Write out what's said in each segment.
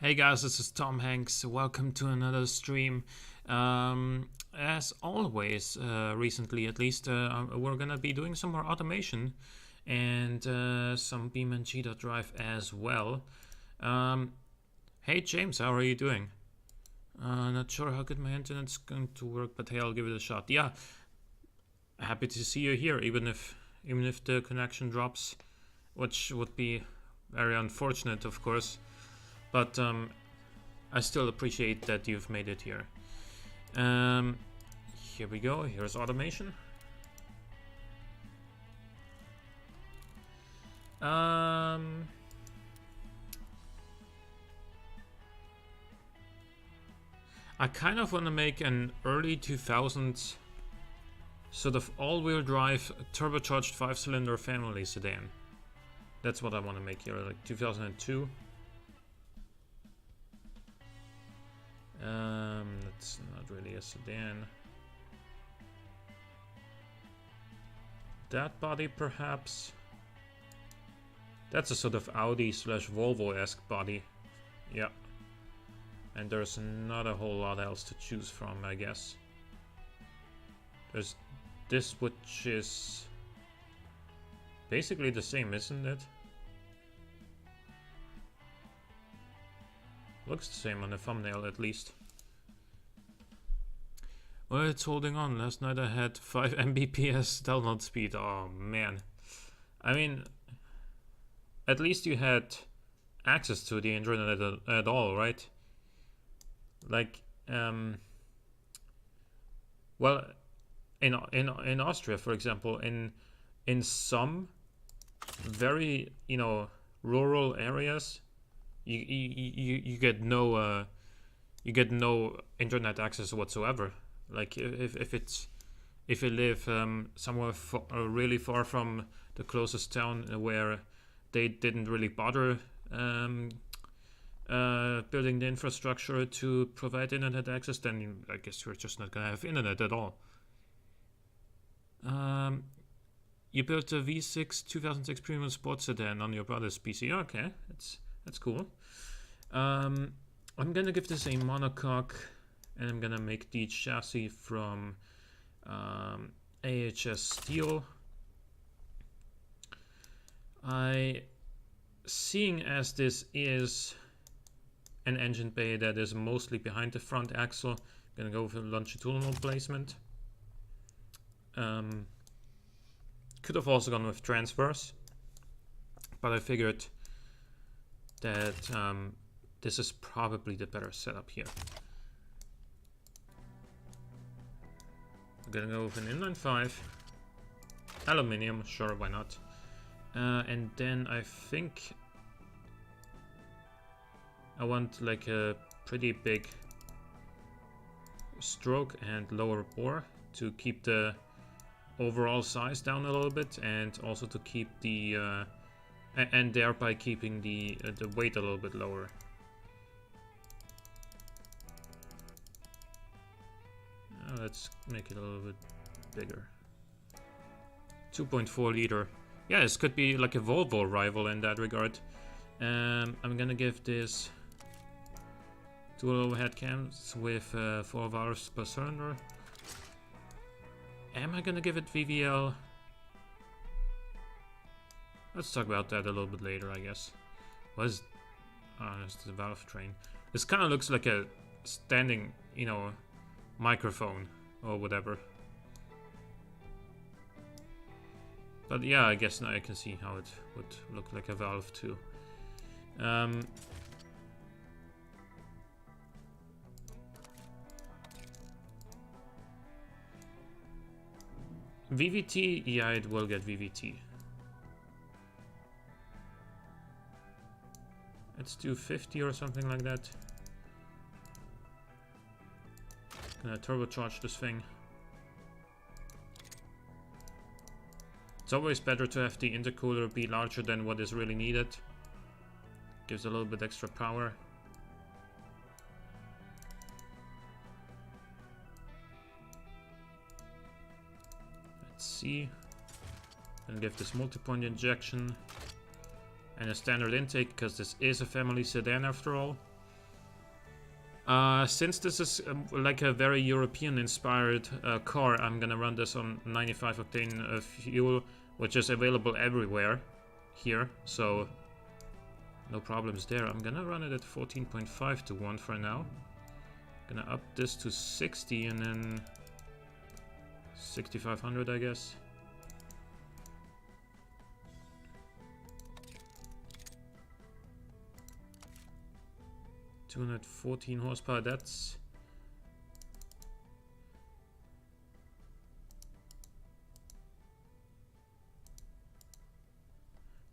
Hey guys, this is Tom Hanks. Welcome to another stream. As always, recently at least, we're gonna be doing some more automation and some BeamNG.drive as well. Hey James, how are you doing? Not sure how good my internet's going to work, but hey, I'll give it a shot. Yeah, happy to see you here, even if the connection drops, which would be very unfortunate, of course. But I still appreciate that you've made it here. Here we go. Here's automation. I kind of want to make an early 2000s sort of all-wheel drive turbocharged 5-cylinder family sedan. That's what I want to make here, like 2002. That's not really a sedan. That body, perhaps. That's a sort of Audi slash Volvo-esque body. Yeah. And there's not a whole lot else to choose from, I guess. There's this, which is basically the same, isn't it? Looks the same on the thumbnail, at least. Well, it's holding on. Last night I had 5 Mbps download speed. Oh, man. I mean, at least you had access to the internet at all, right? Like, well, in Austria, for example, in some very, rural areas, you get no internet access whatsoever. Like if you live somewhere really far from the closest town where they didn't really bother building the infrastructure to provide internet access, then I guess you're just not gonna have internet at all. You built a V6 2006 Premium Sports Sedan on your brother's PC. Okay, that's cool. I'm gonna give this a monocoque, and I'm gonna make the chassis from AHS steel. Seeing as this is an engine bay that is mostly behind the front axle, I'm gonna go for longitudinal placement. Could have also gone with transverse, but I figured that this is probably the better setup here. I'm gonna go with an inline 5, aluminium, sure, why not? And then I think I want like a pretty big stroke and lower bore to keep the overall size down a little bit, and also to keep the and thereby keeping the weight a little bit lower. Let's make it a little bit bigger. 2.4 liter. Yeah, this could be like a Volvo rival in that regard. I'm gonna give this dual overhead cams with 4 valves per cylinder. Am I gonna give it VVL? Let's talk about that a little bit later, I guess. What is... Oh, it's the valve train. This kind of looks like a standing, microphone or whatever. But yeah, I guess now I can see how it would look like a valve too. VVT, yeah, it will get VVT. Let's do 50 or something like that. Gonna turbocharge this thing. It's always better to have the intercooler be larger than what is really needed. Gives a little bit extra power. Let's see. Then give this multi-point injection and a standard intake, because this is a family sedan after all. Since this is like a very European-inspired car, I'm gonna run this on 95 octane fuel, which is available everywhere here, so no problems there. I'm gonna run it at 14.5 to 1 for now. Gonna up this to 60 and then 6500, I guess. $214 horsepower, that's...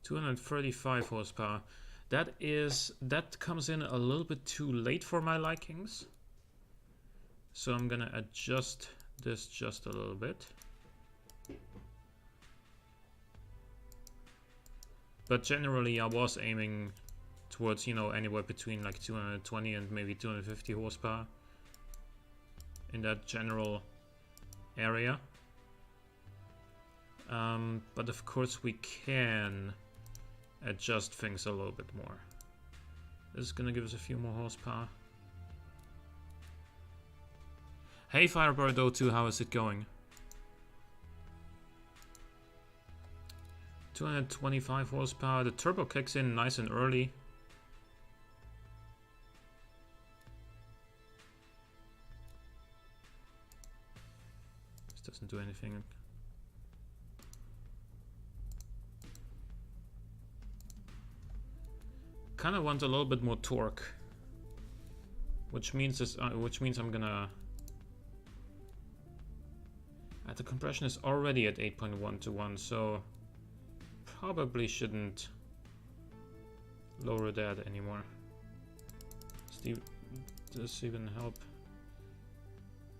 $235 horsepower. That comes in a little bit too late for my likings. So I'm gonna adjust this just a little bit. But generally I was aiming towards, you know, anywhere between like 220 and maybe 250 horsepower in that general area. But of course we can adjust things a little bit more. This is gonna give us a few more horsepower. Hey Firebird 02, how is it going? 225 horsepower. The turbo kicks in nice and early. This doesn't do anything. Kind of want a little bit more torque, which means I'm gonna. The compression is already at 8.1 to 1, so probably shouldn't lower that anymore. Does this even help?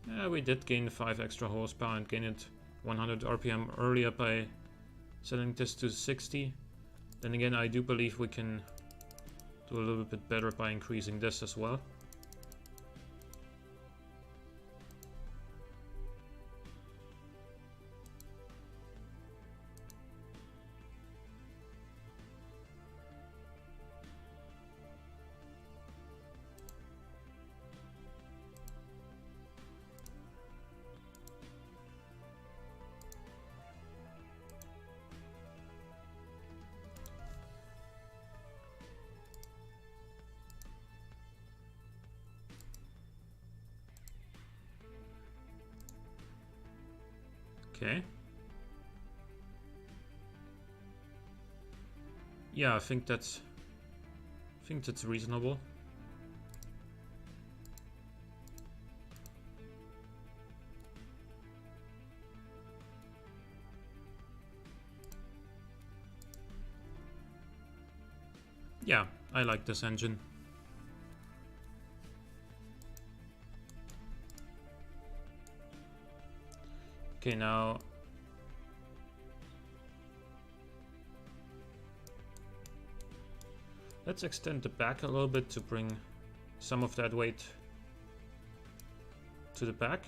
Yeah, we did gain 5 extra horsepower and gain it 100 RPM earlier by setting this to 60. Then again, I do believe we can do a little bit better by increasing this as well. Okay. Yeah, I think that's reasonable. Yeah, I like this engine. Okay, now let's extend the back a little bit to bring some of that weight to the back.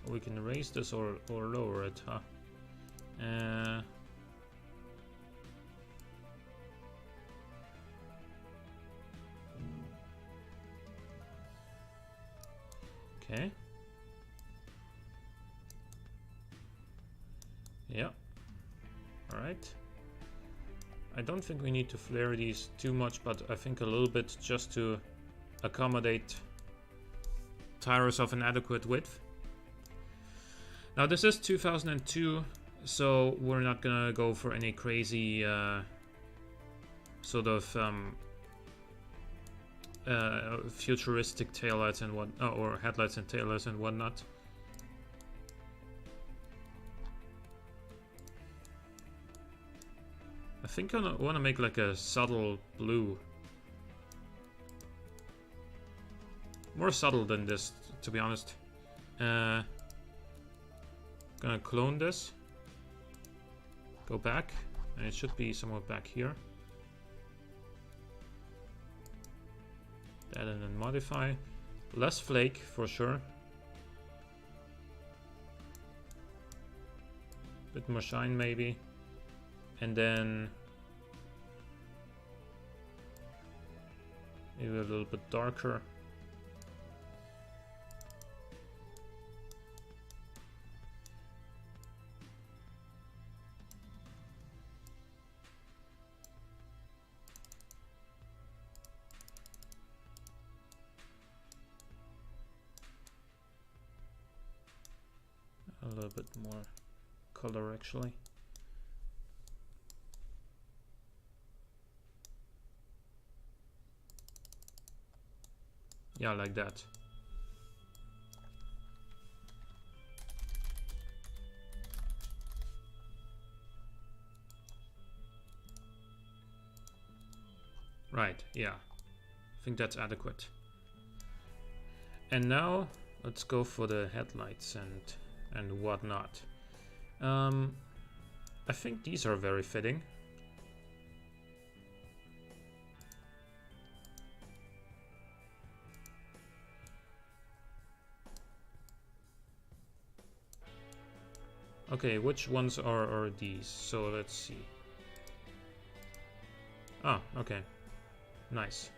We can raise this or lower it, huh? Okay. Yeah. Alright. I don't think we need to flare these too much, but I think a little bit just to accommodate tires of an adequate width. Now this is 2002, so we're not gonna go for any crazy sort of futuristic taillights and what, or headlights and taillights and whatnot. I think I want to make like a subtle blue. More subtle than this, to be honest. Gonna clone this. Go back. And it should be somewhere back here. That and then modify. Less flake for sure. Bit more shine maybe. And then Maybe a little bit darker. A little bit more color actually. Yeah, like that. Right, yeah. I think that's adequate. And now let's go for the headlights and whatnot. I think these are very fitting. Okay, which ones are these? So let's see. Ah, okay. Nice.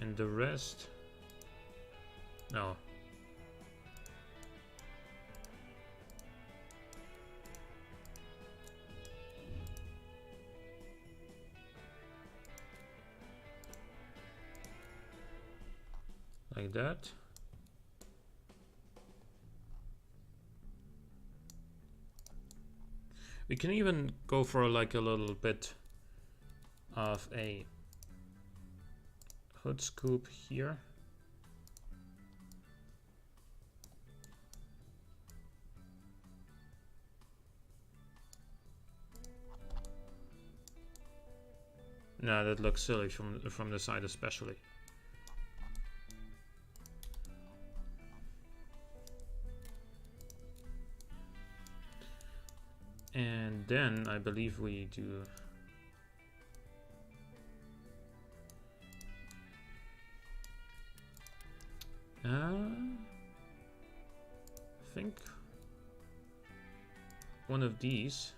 And the rest? No. Like that. We can even go for like a little bit of a hood scoop here. No, that looks silly from the side especially. And then I believe we do I think one of these.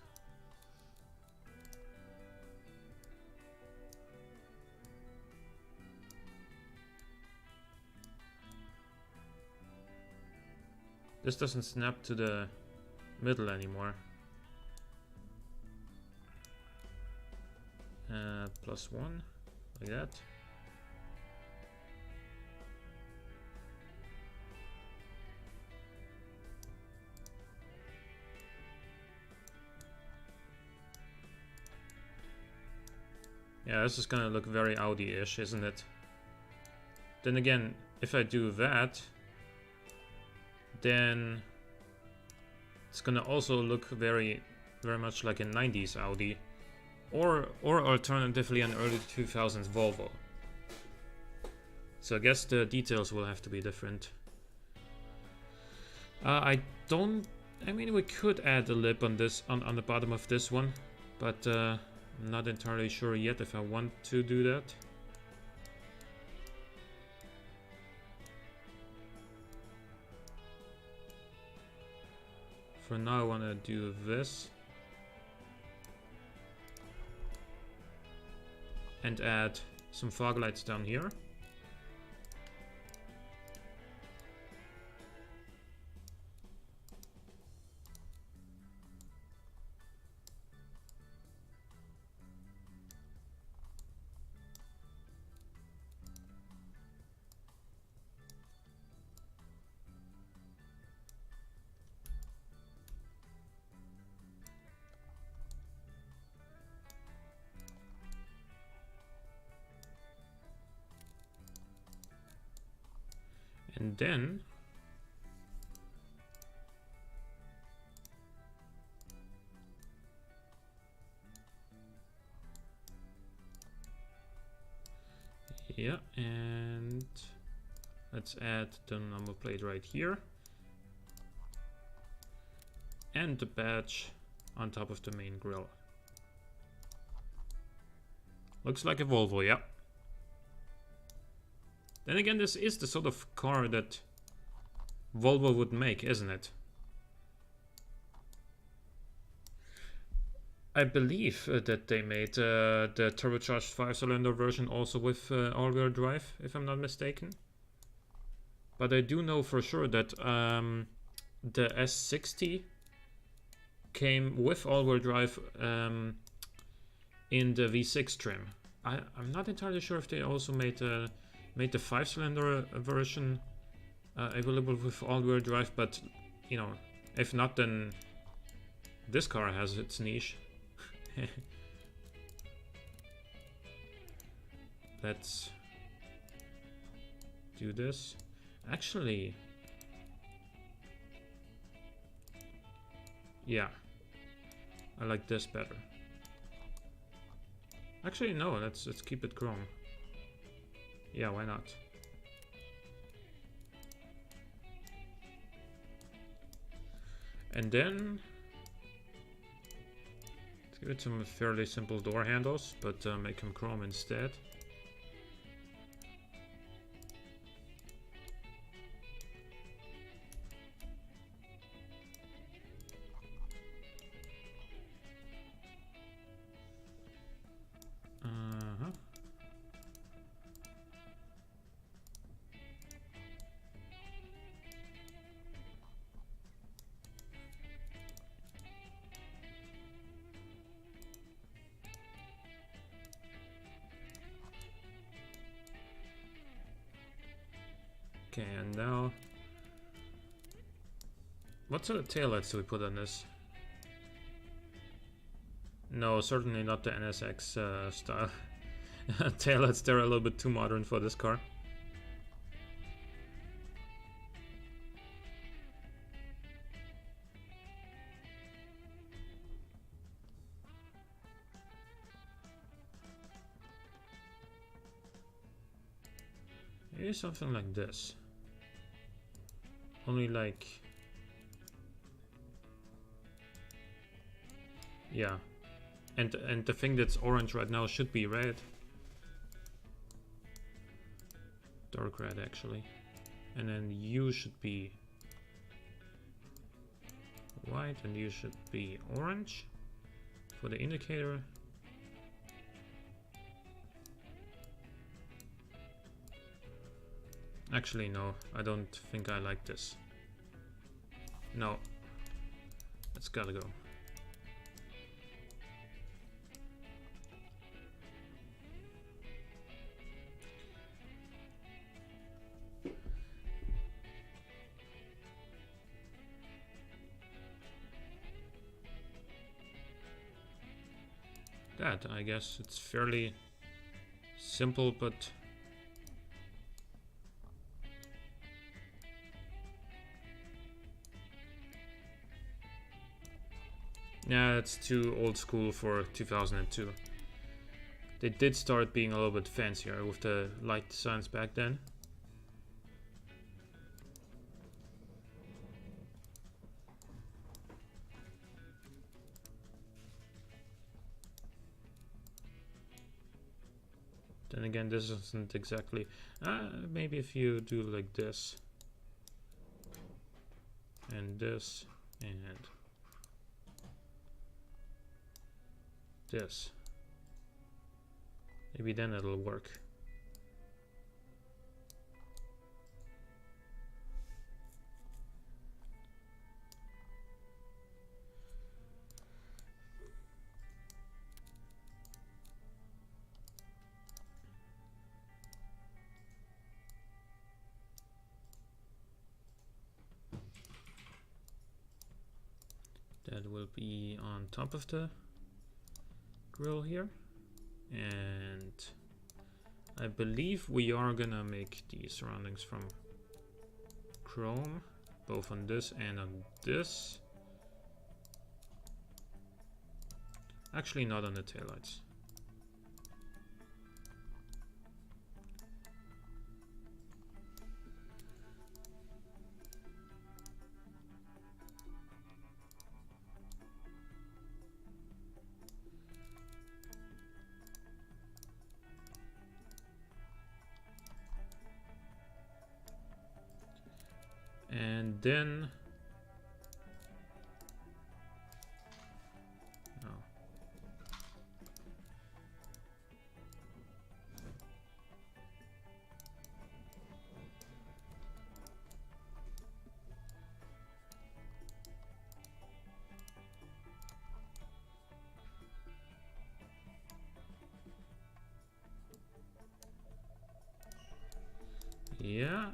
This doesn't snap to the middle anymore. +1, like that. Yeah, this is gonna look very Audi-ish, isn't it? Then again, if I do that, then it's gonna also look very much like a 90s Audi, or alternatively an early 2000s Volvo. So I guess the details will have to be different. I mean, we could add a lip on this on the bottom of this one, but I'm not entirely sure yet if I want to do that. For now I want to do this and add some fog lights down here. And then yeah, and let's add the number plate right here and the badge on top of the main grille. Looks like a Volvo, yeah. Then again, this is the sort of car that Volvo would make, isn't it? I believe that they made the turbocharged 5-cylinder version also with all-wheel drive, if I'm not mistaken. But I do know for sure that the S60 came with all-wheel drive in the V6 trim. I'm not entirely sure if they also made the 5-cylinder version available with all-wheel drive, but you know, if not, then this car has its niche. Let's do this. Actually, yeah, I like this better. Actually, no, let's keep it chrome. Yeah, why not? And then let's give it some fairly simple door handles, but make them chrome instead. Okay, and now, what sort of taillights do we put on this? No, certainly not the NSX style taillights. They're a little bit too modern for this car. Maybe something like this. Only like, yeah, and the thing that's orange right now should be red, dark red actually, and then you should be white, and you should be orange for the indicator. Actually, no, I don't think I like this. No, it's gotta go. That, I guess, it's fairly simple, but yeah, it's too old school for 2002. They did start being a little bit fancier with the light designs back then. Then again, this isn't exactly... maybe if you do like this, and this, and this, maybe then it'll work. That will be on top of the grill here, and I believe we are gonna make the surroundings from chrome, both on this and on this. Actually, not on the taillights. And then, no,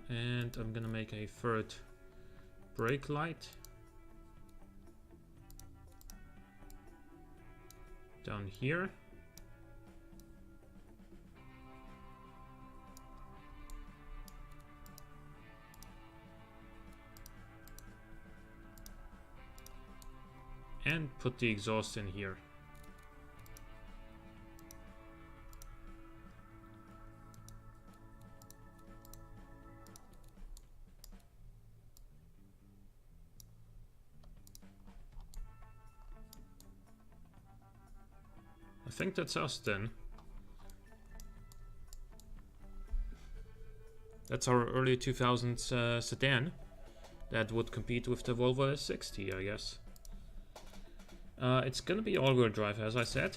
and I'm gonna make a third brake light down here. And put the exhaust in here. I think that's us then. That's our early 2000s sedan that would compete with the Volvo S60, I guess. It's gonna be all-wheel drive, as I said.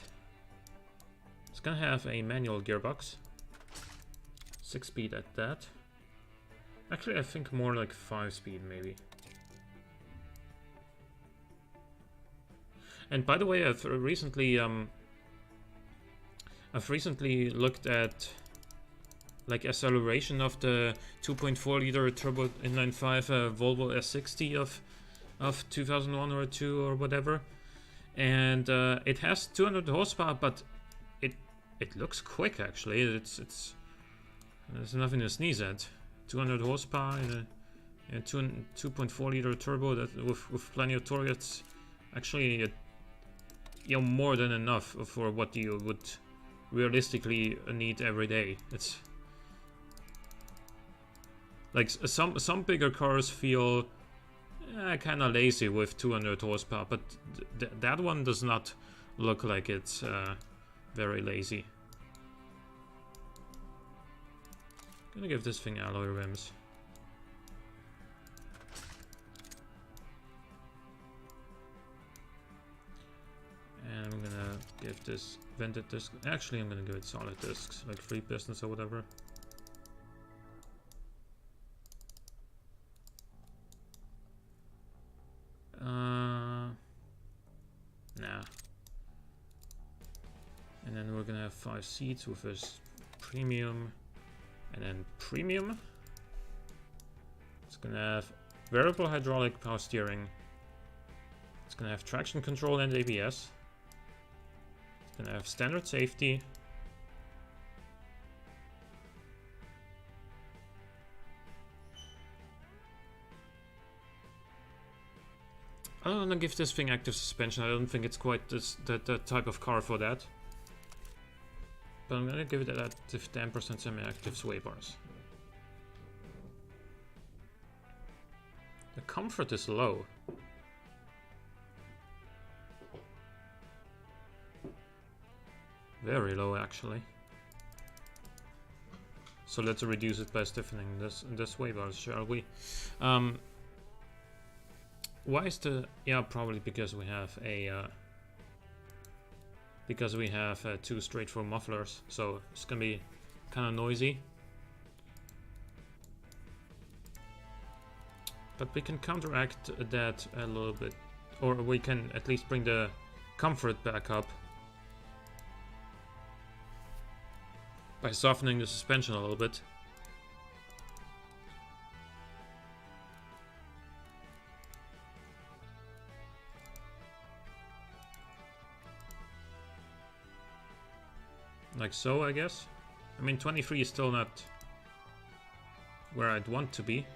It's gonna have a manual gearbox. 6-speed at that. Actually, I think more like 5-speed, maybe. And by the way, I've recently looked at like acceleration of the 2.4 liter turbo inline-5 Volvo S60 of 2001 or 2 or whatever. And it has 200 horsepower, but it looks quick actually. There's nothing to sneeze at. 200 horsepower in a 2.4 liter turbo that with plenty of torque. It's actually more than enough for what you would realistically need every day. It's like some bigger cars feel kind of lazy with 200 horsepower, but that one does not look like it's very lazy. Gonna give this thing alloy rims. And I'm gonna give this vented disc. Actually, I'm gonna give it solid discs, like 3 pistons or whatever. Nah. And then we're gonna have 5 seats with this premium and then premium. It's gonna have variable hydraulic power steering. It's gonna have traction control and ABS. It's gonna have standard safety. I don't want to give this thing active suspension. I don't think it's quite that type of car for that. But I'm gonna give it that active 10% semi-active sway bars. The comfort is low. Very low actually. So let's reduce it by stiffening the sway bars, shall we? Why is the... yeah, probably because we have a... two straight-through mufflers, so it's gonna be kind of noisy. But we can counteract that a little bit, or we can at least bring the comfort back up by softening the suspension a little bit. Like so, I guess. I mean, 23 is still not where I'd want to be.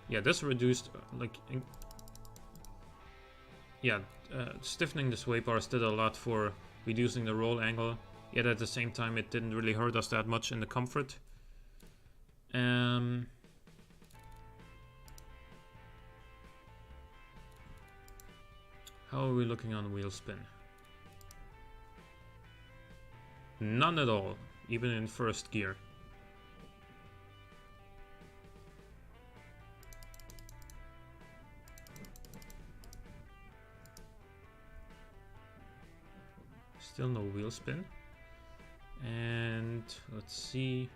Yeah, this reduced, stiffening the sway bars did a lot for reducing the roll angle. Yet at the same time, it didn't really hurt us that much in the comfort. How are we looking on wheel spin? None at all, even in first gear. Still no wheel spin. And let's see.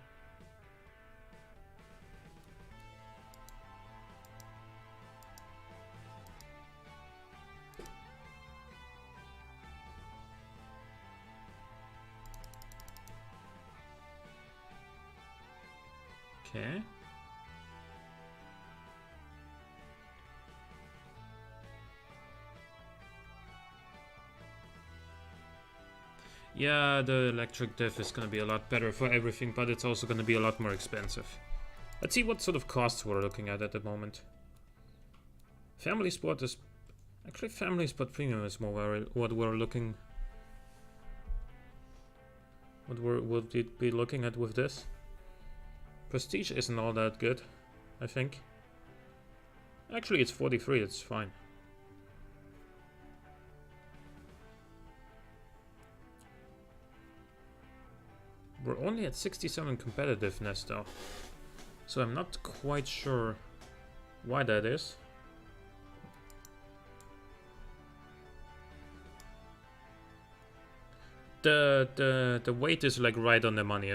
Okay. Yeah, the electric diff is gonna be a lot better for everything, but it's also gonna be a lot more expensive. Let's see what sort of costs we're looking at the moment. Family Sport is... Actually, Family Sport Premium is more what we're looking... What we'll be looking at with this. Prestige isn't all that good, I think. Actually, it's 43, it's fine. We're only at 67 competitiveness though. So I'm not quite sure why that is. The weight is like right on the money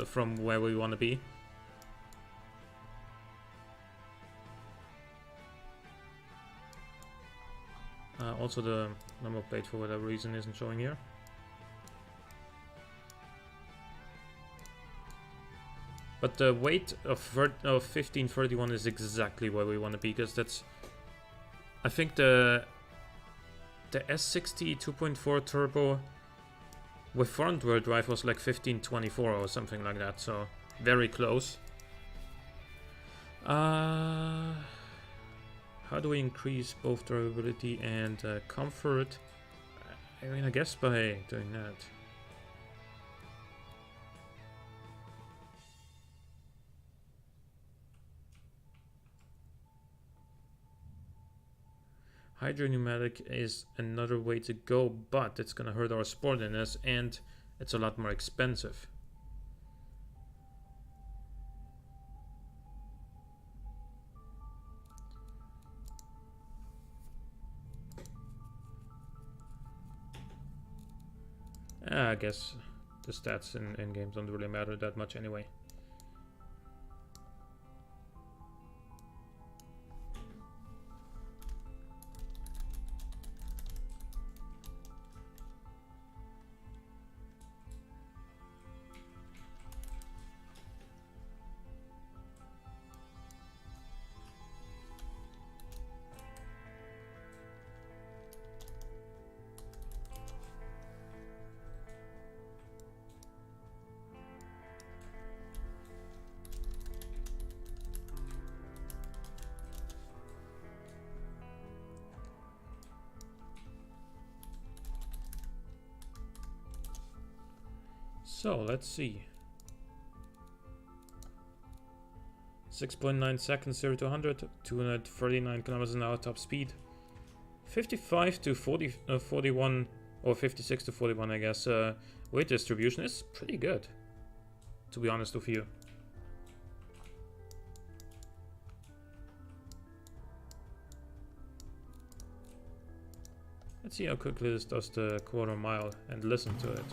from where we want to be. Also the number plate for whatever reason isn't showing here. But the weight of 1531 is exactly where we want to be, because that's... I think the S60 2.4 turbo with front-wheel drive was like 1524 or something like that, so very close. How do we increase both durability and comfort? I mean, I guess by doing that. Hydro pneumatic is another way to go, but it's gonna hurt our sportiness and it's a lot more expensive. I guess the stats in games don't really matter that much anyway. So let's see. 6.9 seconds 0 to 100, 239 kilometers an hour top speed, 55 to 41 or 56 to 41, I guess. Weight distribution is pretty good, to be honest with you. Let's see how quickly this does the quarter mile and listen to it.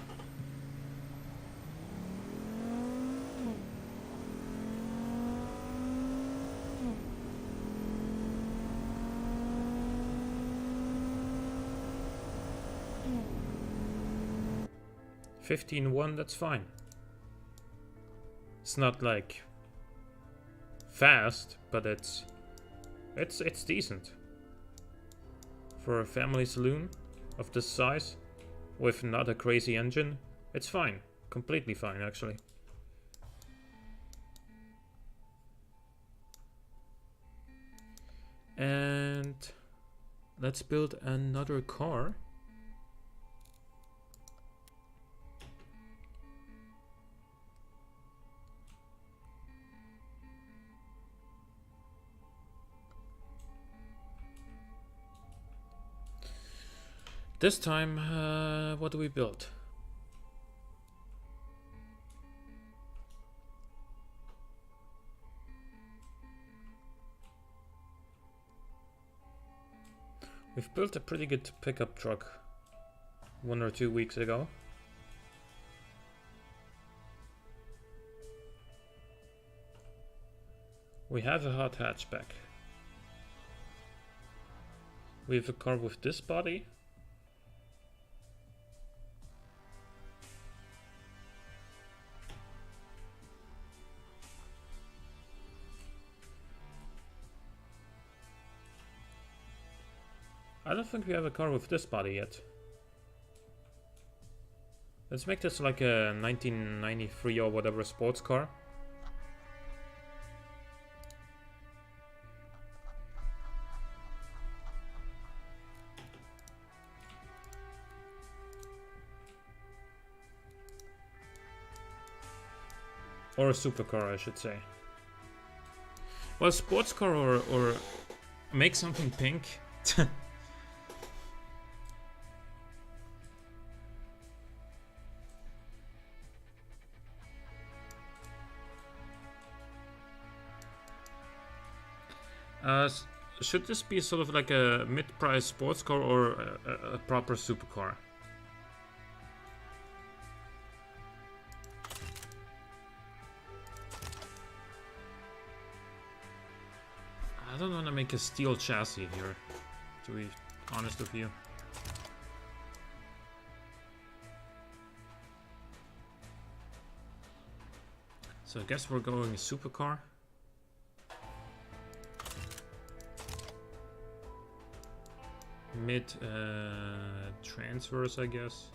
$15.1, that's fine. It's not like fast, but it's decent for a family saloon of this size with not a crazy engine. It's fine, completely fine actually. And let's build another car. This time, what do we build? We've built a pretty good pickup truck 1 or 2 weeks ago. We have a hot hatchback. We have a car with this body. I don't think we have a car with this body yet. Let's make this like a 1993 or whatever sports car. Or a supercar, I should say. Well, sports car or make something pink. Should this be sort of like a mid-price sports car or a proper supercar? I don't want to make a steel chassis here, to be honest with you. So I guess we're going supercar. Mid transfers, I guess.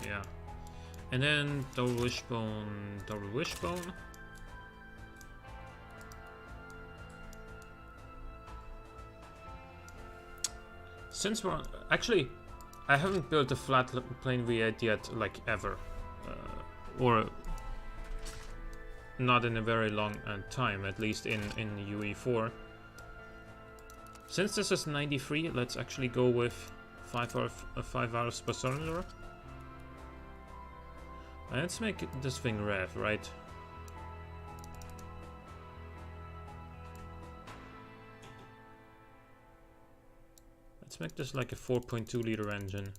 Yeah. And then double wishbone, double wishbone. Since we're actually, I haven't built a flat plane V8 yet, like ever, or not in a very long time, at least in UE4. Since this is 93, let's actually go with 5 hours per cylinder. Let's make this thing rev, right? Let's make this like a 4.2 liter engine.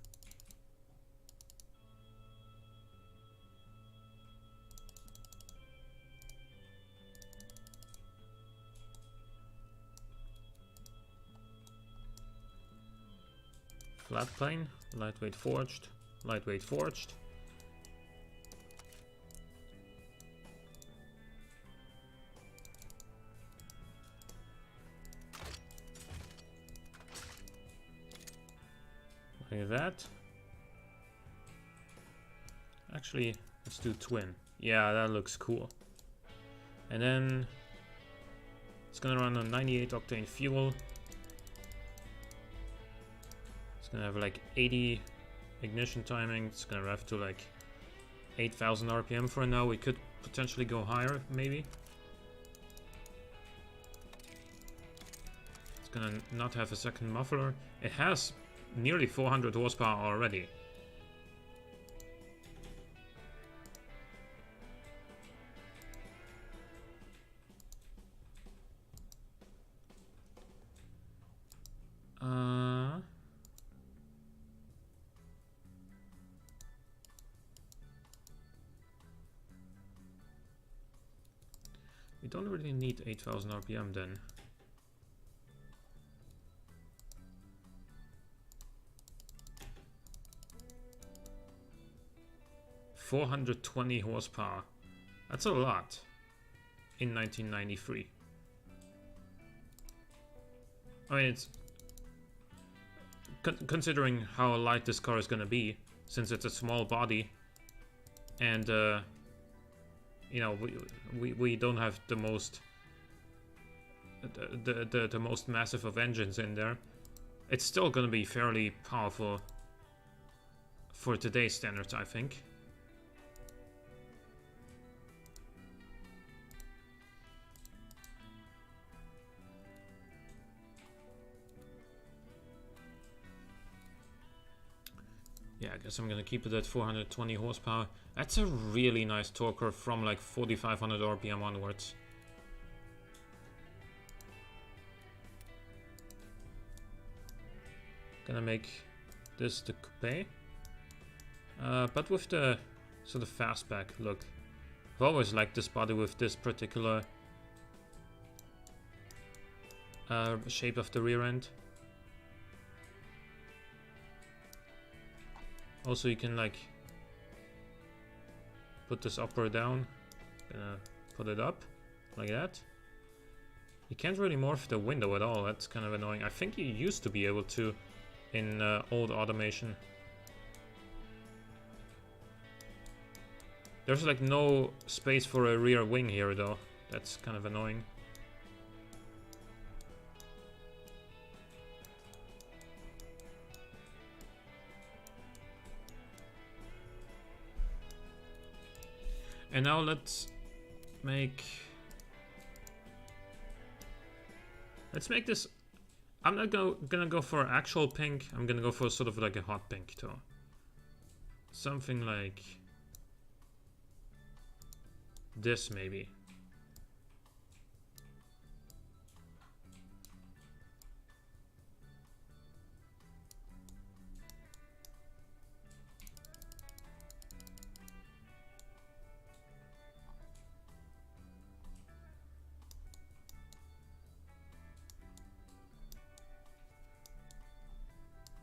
Flat plane, lightweight forged, lightweight forged. Look at that. Actually, let's do twin. Yeah, that looks cool. And then it's gonna run on 98 octane fuel. It's gonna have like 80 ignition timing. It's gonna rev to like 8,000 RPM for now. We could potentially go higher, maybe. It's gonna not have a second muffler. It has nearly 400 horsepower already. We don't really need 8,000 RPM then. $420 horsepower. That's a lot in 1993. I mean, it's considering how light this car is gonna be, since it's a small body, and you know, we don't have the most the most massive of engines in there. It's still gonna be fairly powerful for today's standards, I think. Yeah, I guess I'm gonna keep it at 420 horsepower. That's a really nice torque curve from like 4,500 RPM onwards. Gonna make this the coupe, but with the sort of fastback look. I've always liked this body with this particular shape of the rear end. Also, you can like put this up or down. Gonna put it up. like that. You can't really morph the window at all. That's kind of annoying. I think you used to be able to in old automation. There's like no space for a rear wing here though. That's kind of annoying. And now let's make this. I'm not gonna go for actual pink. I'm gonna go for sort of like a hot pink tone. Something like this maybe.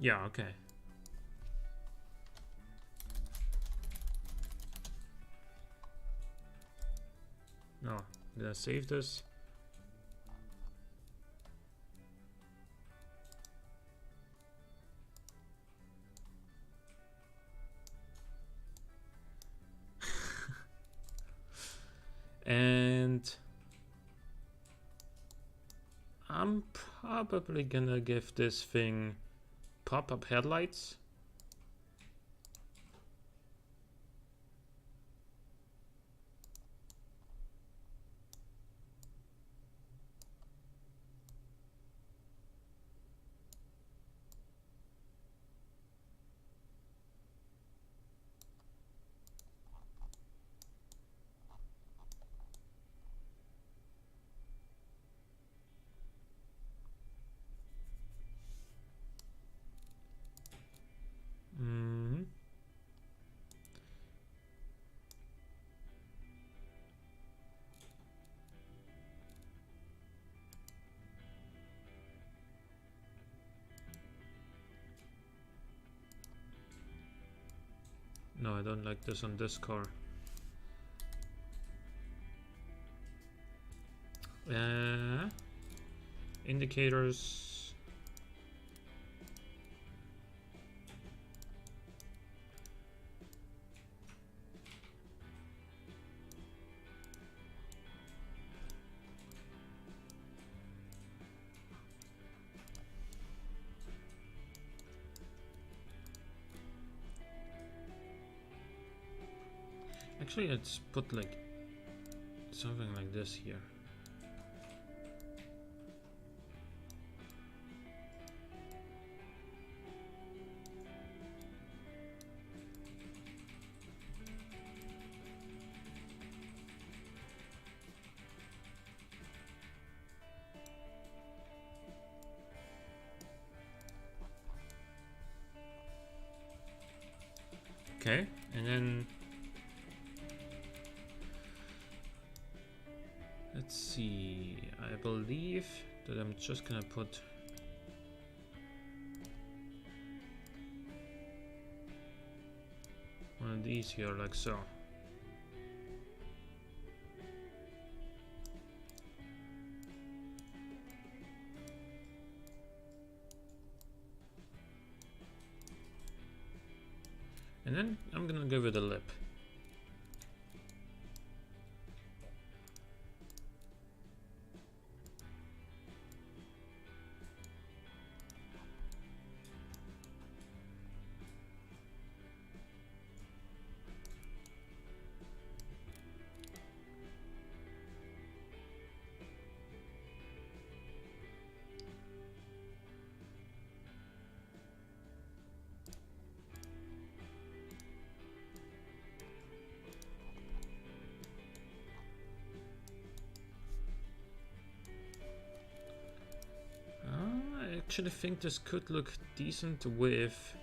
Yeah, okay. No, I'm gonna save this. And I'm probably gonna give this thing pop-up headlights. No, I don't like this on this car. Indicators. Actually, let's put like something like this here. Okay, and then let's see, I believe that I'm just gonna put one of these here like so. And then I'm gonna give it a lip. I actually think this could look decent with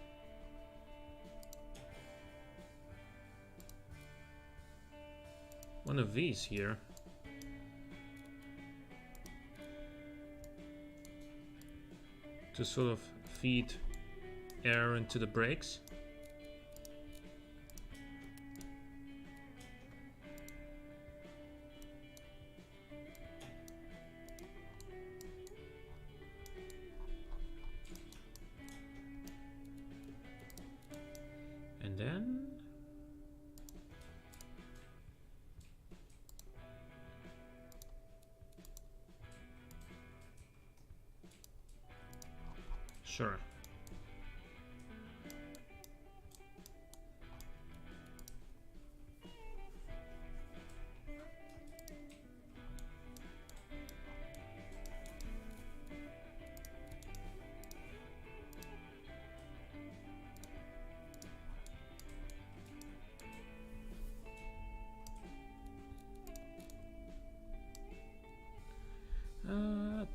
one of these here. To sort of feed air into the brakes. then sure.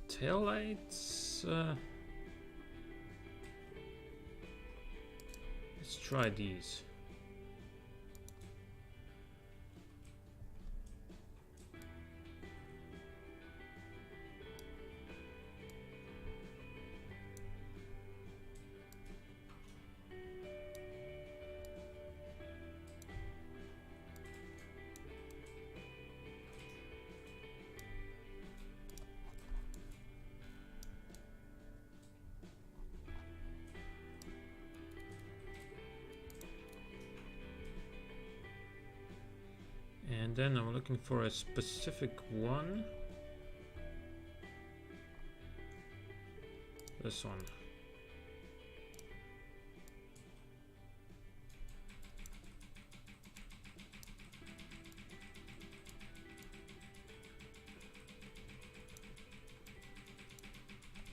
Taillights. Let's try these. And then I'm looking for a specific one. This one.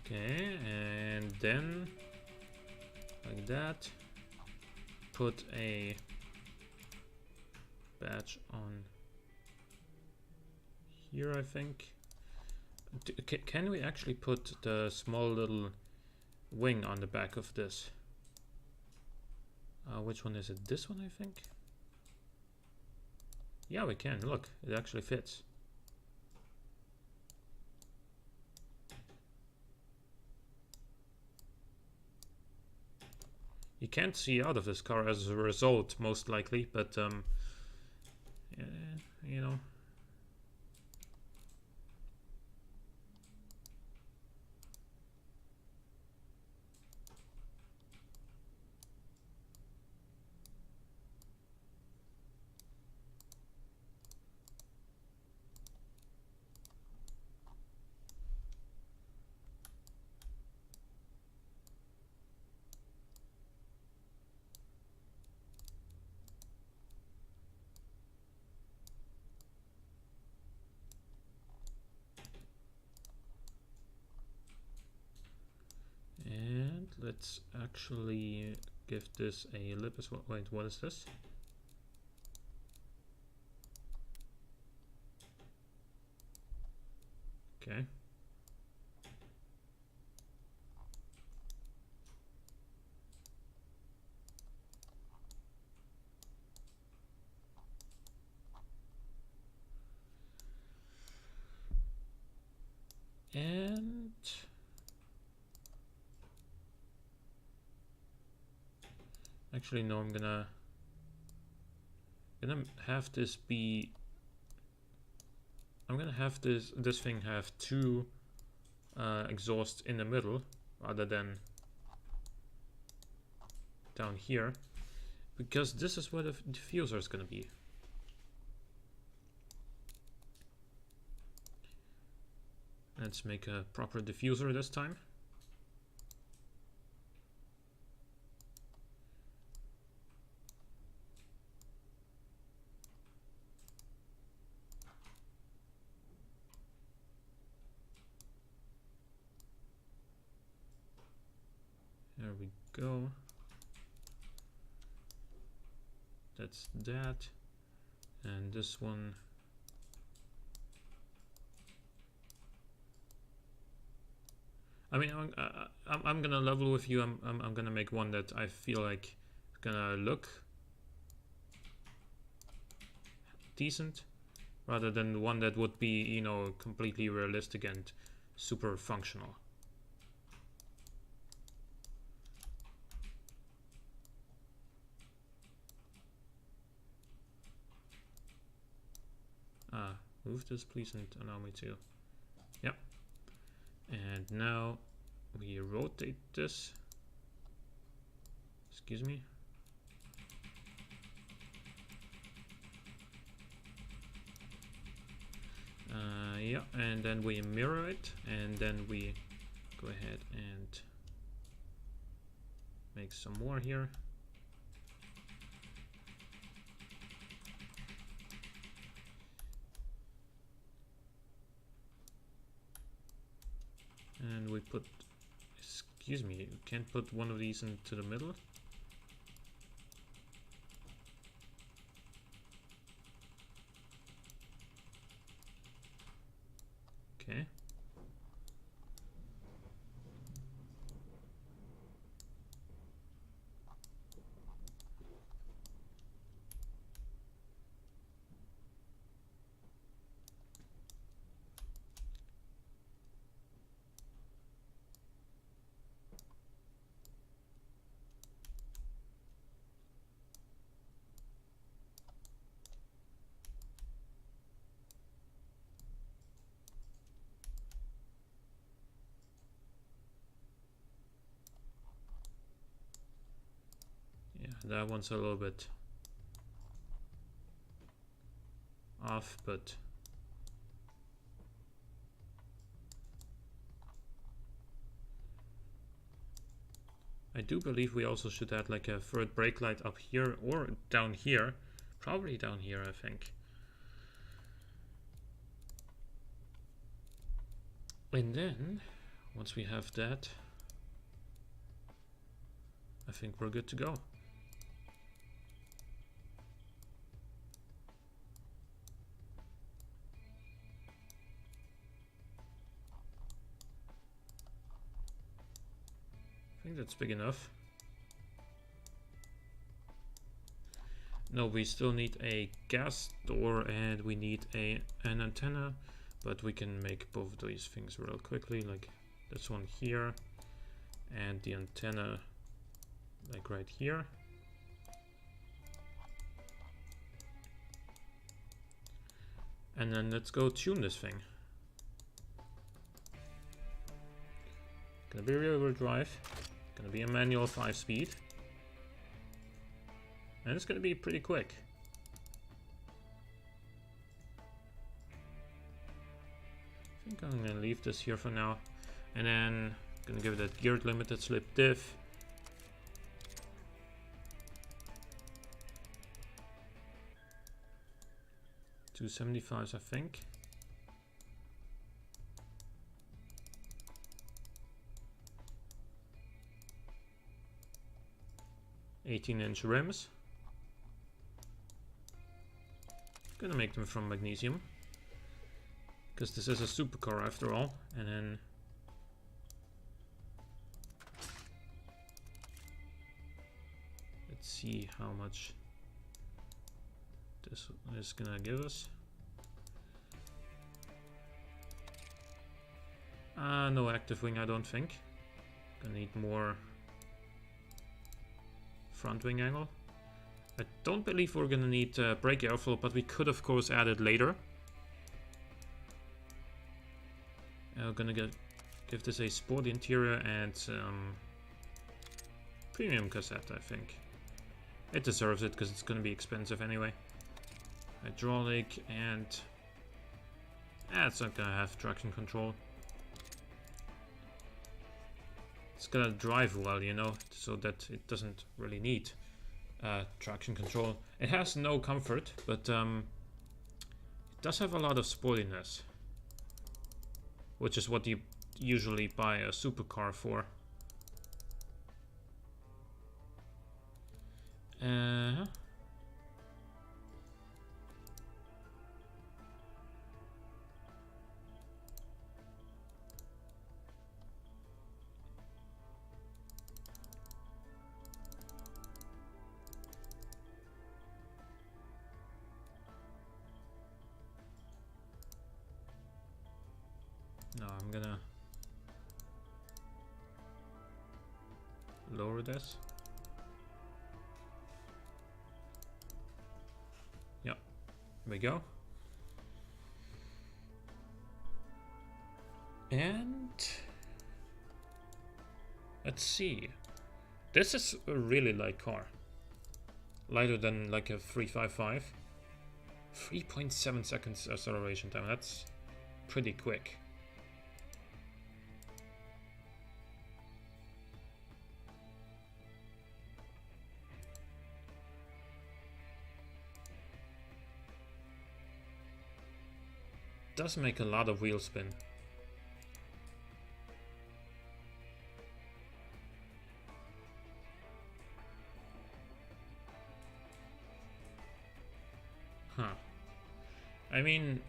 Okay, and then like that, put a badge on here, I think. Can we actually put the small little wing on the back of this? Which one is it? This one, I think? Yeah, we can. Look, it actually fits. You can't see out of this car as a result, most likely, but you know. Let's actually give this a lip as well. Wait, what is this? Okay. And actually, no, I'm gonna have this be. I'm gonna have this thing have two exhausts in the middle rather than down here, because this is where the diffuser is gonna be. Let's make a proper diffuser this time. There we go. That's that. And this one. I mean, I'm gonna level with you. I'm gonna make one that I feel like is gonna look decent, rather than one that would be, you know, completely realistic and super functional. Move this, please, and allow me to. Yep. And now we rotate this. Excuse me. Yeah, and then we mirror it, and then we go ahead and make some more here. And we put, excuse me, you can't put one of these into the middle. Okay. Yeah, that one's a little bit off, but I do believe we also should add like a third brake light up here or down here. Probably down here, I think. And then, once we have that, I think we're good to go. I think that's big enough. No, we still need a gas door and we need an antenna, but we can make both of these things real quickly, like this one here and the antenna like right here. And then let's go tune this thing. Gonna be rear-wheel drive, gonna be a manual 5-speed, and it's gonna be pretty quick. I think I'm gonna leave this here for now, and then gonna give it a geared limited slip diff. $275s, I think. "18-inch rims. Gonna make them from magnesium, because this is a supercar after all. And then let's see how much this is gonna give us. No active wing, I don't think. Gonna need more front wing angle. I don't believe we're gonna need brake airflow, but we could of course add it later. We're gonna give this a sport interior and premium cassette, I think. It deserves it because it's gonna be expensive anyway. Hydraulic, and it's not gonna have traction control. It's gonna drive well, you know, so that it doesn't really need traction control. It has no comfort, but it does have a lot of sportiness, which is what you usually buy a supercar for. No, I'm gonna lower this. Yep, there we go. And let's see. This is a really light car. Lighter than like a 355. 3.7 seconds acceleration time. That's pretty quick. Does make a lot of wheel spin. Huh. I mean,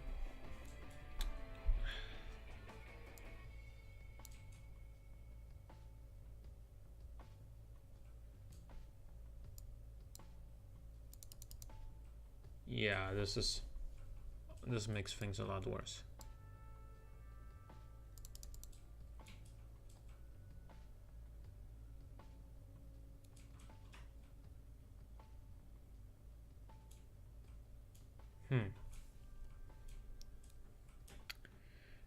yeah, this makes things a lot worse.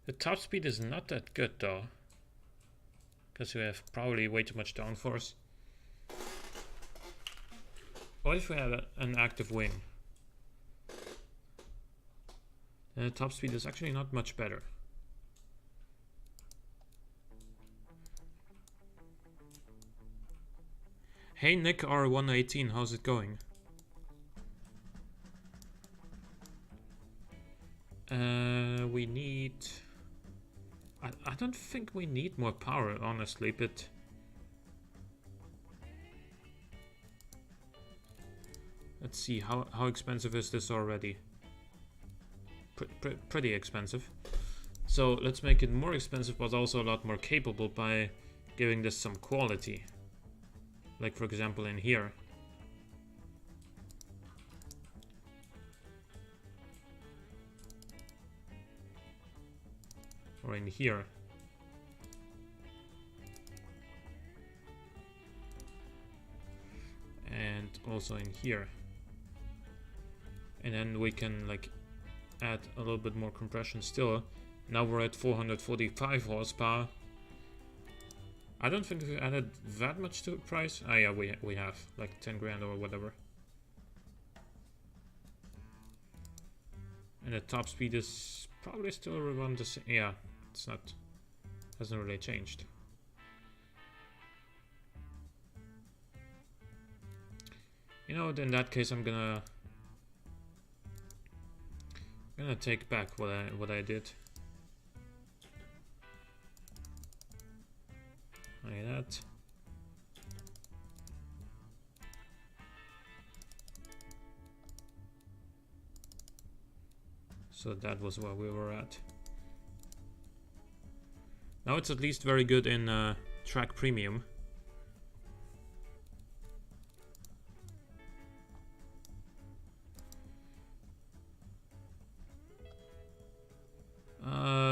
The top speed is not that good though, because we have probably way too much downforce. What if we had an active wing? Then the top speed is actually not much better. Hey Nick R118, how's it going? We need... I don't think we need more power, honestly, but... Let's see, how expensive is this already? Pretty expensive. So let's make it more expensive, but also a lot more capable by giving this some quality. Like for example in here. Or in here. And also in here. And then we can like add a little bit more compression still. Now we're at 445 horsepower. I don't think we added that much to the price. Ah yeah, we have like 10 grand or whatever. And the top speed is probably still around the same. Yeah, it's not, hasn't really changed. You know, in that case, I'm gonna take back what I did. Like that. So that was where we were at. Now it's at least very good in track premium.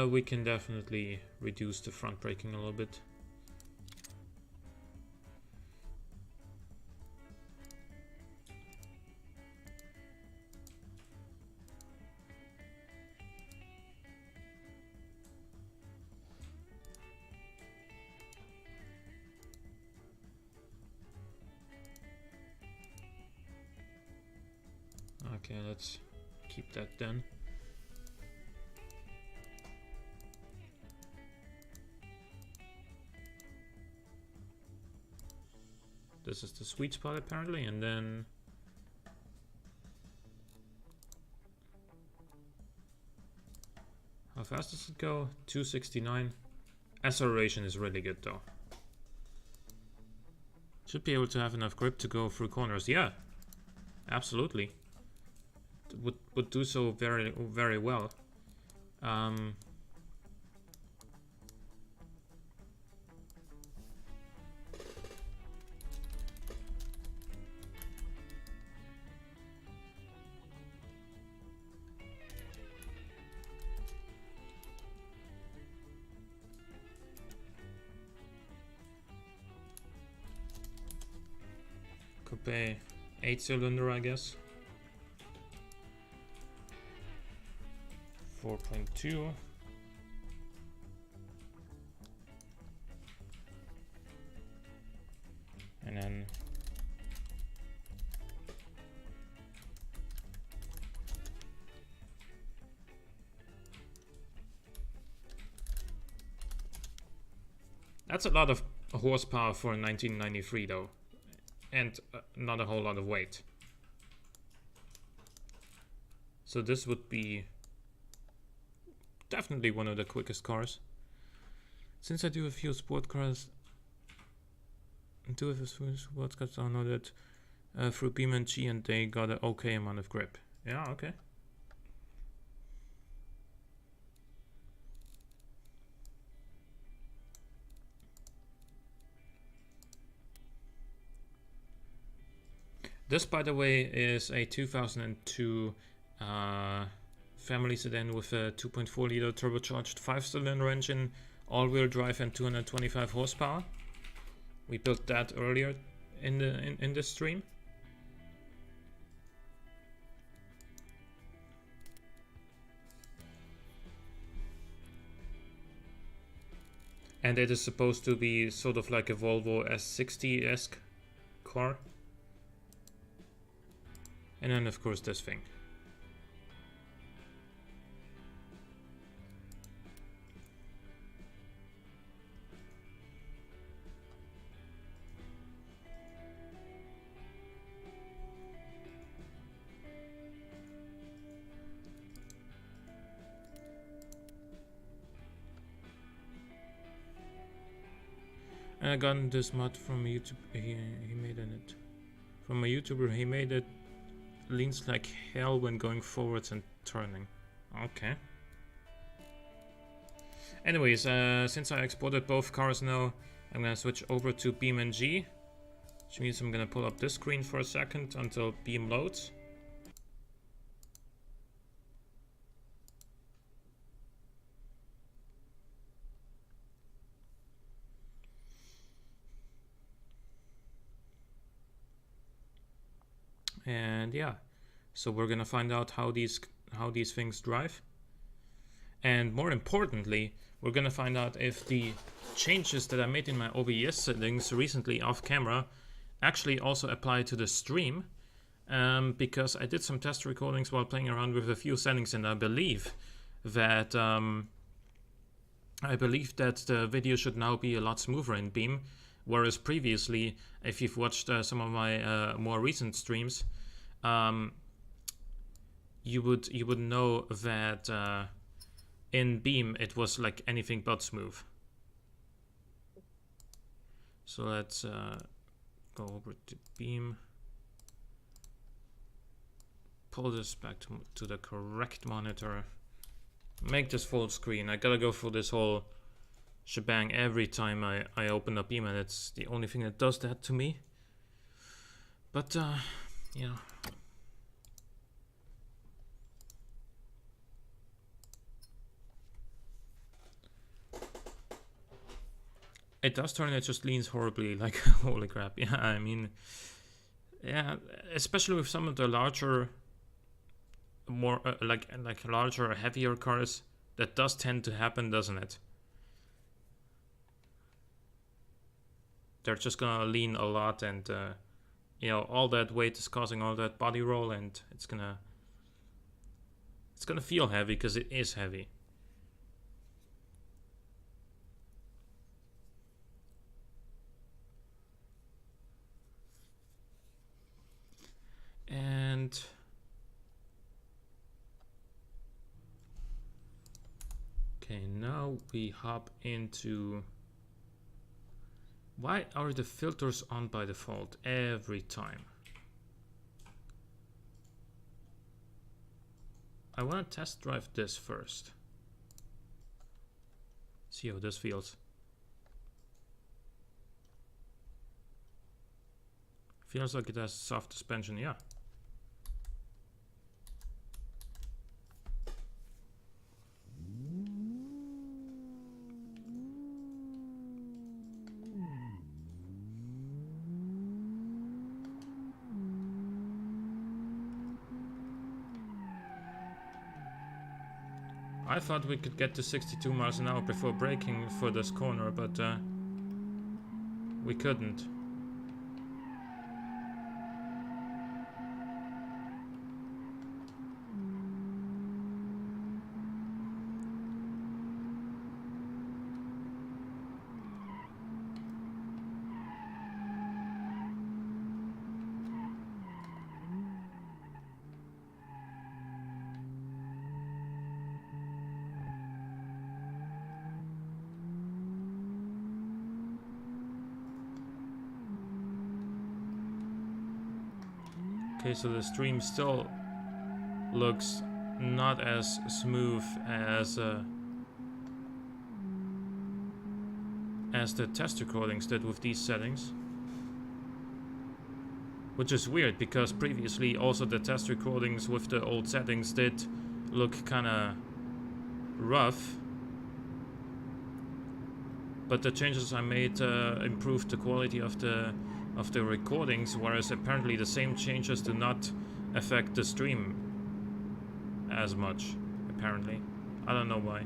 We can definitely reduce the front braking a little bit. Okay, let's keep that then. This is the sweet spot apparently, and then how fast does it go? 269. Acceleration is really good though. Should be able to have enough grip to go through corners. Yeah, absolutely. Would do so very well. Coupe 8-cylinder, I guess. 4.2. And then That's a lot of horsepower for a 1993 though, and not a whole lot of weight. So this would be definitely one of the quickest cars. Since I do a few sport cars, sports cars downloaded through BeamNG, and they got an okay amount of grip. Yeah, okay. This, by the way, is a 2002 family sedan with a 2.4 liter turbocharged 5-cylinder engine, all-wheel drive, and 225 horsepower. We built that earlier in the stream. And it is supposed to be sort of like a Volvo S60-esque car. And then of course this thing. And I got this mod from YouTube. He made it from a YouTuber. He made it leans like hell when going forwards and turning. Okay. Anyways, since I exported both cars now, I'm gonna switch over to BeamNG, which means I'm gonna pull up this screen for a second until Beam loads. And yeah, so we're gonna find out how these things drive, and more importantly, we're gonna find out if the changes that I made in my OBS settings recently off camera actually also apply to the stream, because I did some test recordings while playing around with a few settings, and I believe that the video should now be a lot smoother in Beam. Whereas previously, if you've watched some of my more recent streams, you would know that in Beam it was like anything but smooth. So let's go over to Beam, pull this back to the correct monitor, make this full screen. I gotta go through this whole shebang every time I open up Beam, and it's the only thing that does that to me. But you know, it does turn. It just leans horribly, like holy crap. Yeah, I mean, yeah, especially with some of the larger, more like larger, heavier cars, that does tend to happen, doesn't it? They're just gonna lean a lot, and you know, all that weight is causing all that body roll, and it's gonna feel heavy because it is heavy. And okay, now we hop into, why are the filters on by default every time? I want to test drive this first. See how this feels. Feels like it has soft suspension, yeah. I thought we could get to 62 miles an hour before braking for this corner, but we couldn't. Okay, so the stream still looks not as smooth as the test recordings did with these settings. Which is weird, because previously also the test recordings with the old settings did look kinda rough. But the changes I made improved the quality of the recordings, whereas apparently the same changes do not affect the stream as much, apparently. I don't know why.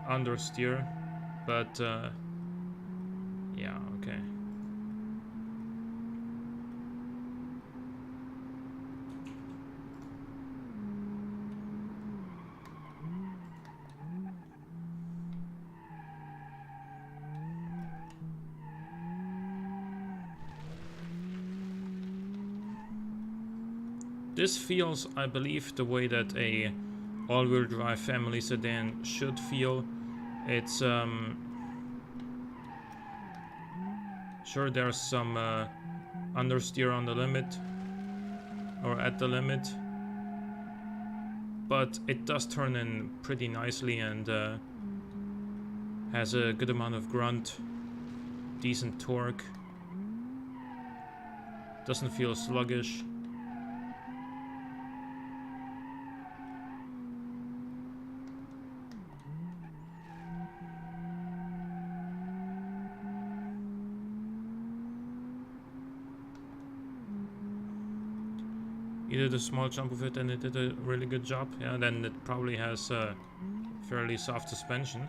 Understeer, but yeah, okay. This feels, I believe, the way that a all-wheel drive family sedan should feel. It's sure there's some understeer on the limit or at the limit, but it does turn in pretty nicely and has a good amount of grunt, decent torque, doesn't feel sluggish. You did a small jump of it and it did a really good job. Yeah, then it probably has fairly soft suspension.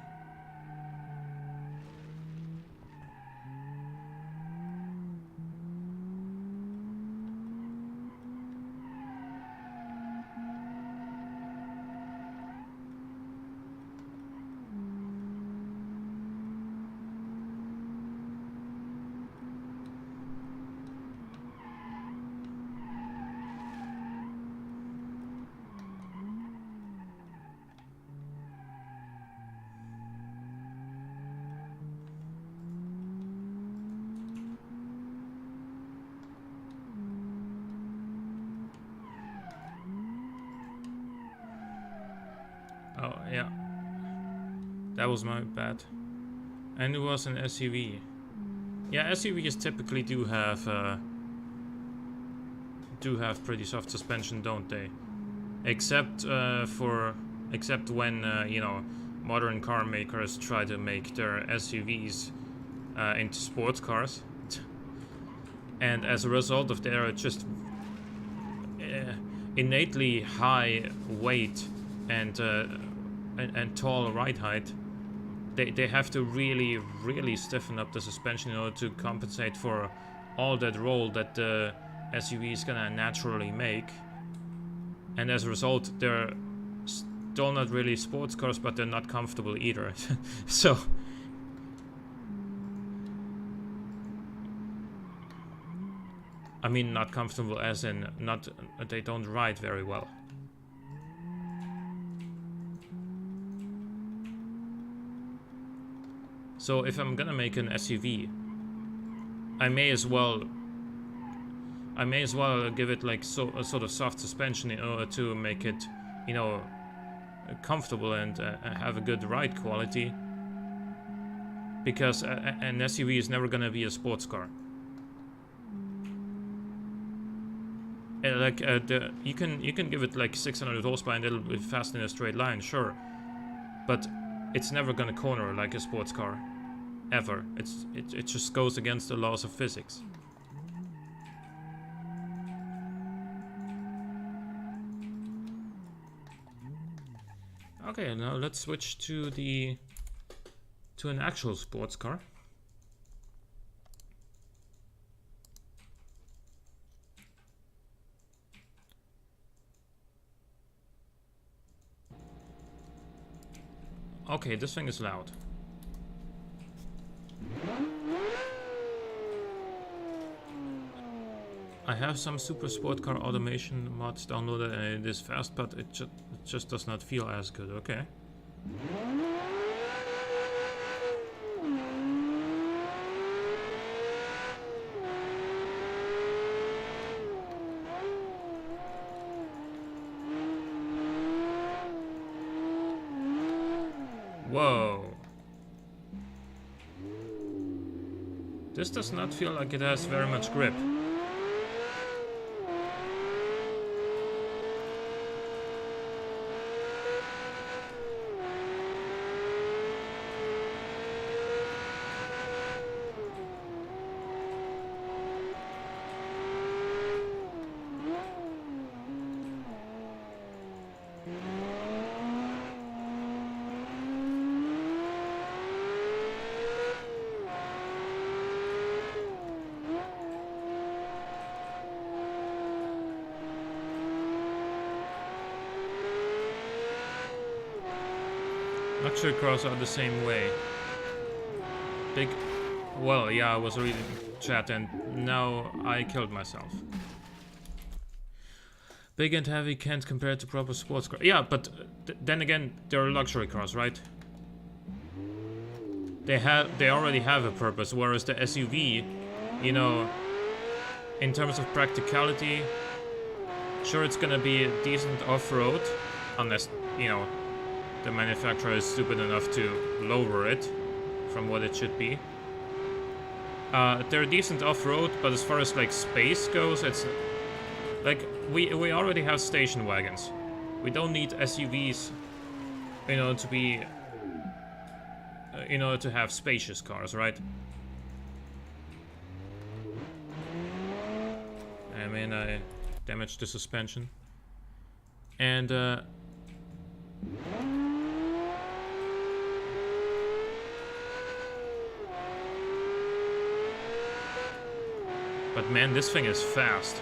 Oh, yeah. That was my bad. And it was an SUV. Yeah, SUVs typically do have pretty soft suspension, don't they? Except when you know, modern car makers try to make their SUVs into sports cars, and as a result of their just innately high weight and tall ride height, they have to really stiffen up the suspension in order to compensate for all that roll that the SUV is gonna naturally make. And as a result, they're still not really sports cars, but they're not comfortable either. So I mean, not comfortable as in not, they don't ride very well. So if I'm gonna make an SUV, I may as well give it like a sort of soft suspension in order to make it, you know, comfortable and have a good ride quality. Because an SUV is never gonna be a sports car. Like you can give it like 600 horsepower and it'll be fast in a straight line, sure, but it's never gonna corner like a sports car, ever. It just goes against the laws of physics. Okay, now let's switch to an actual sports car. Okay, this thing is loud. I have some super sport car automation mods downloaded and it is fast, but it just does not feel as good. Okay. Whoa. This does not feel like it has very much grip. Luxury cars are the same way. Big... Well, yeah, I was reading chat and now I killed myself. Big and heavy can't compare to proper sports car. Yeah, but then again, they're luxury cars, right? They already have a purpose, whereas the SUV, you know, in terms of practicality, sure it's gonna be a decent off-road, unless, you know, the manufacturer is stupid enough to lower it from what it should be. They're decent off-road, but as far as like space goes, it's like we already have station wagons. We don't need SUVs, you know, to be, you know, to have spacious cars, right? I mean, I damaged the suspension, and but man, this thing is fast.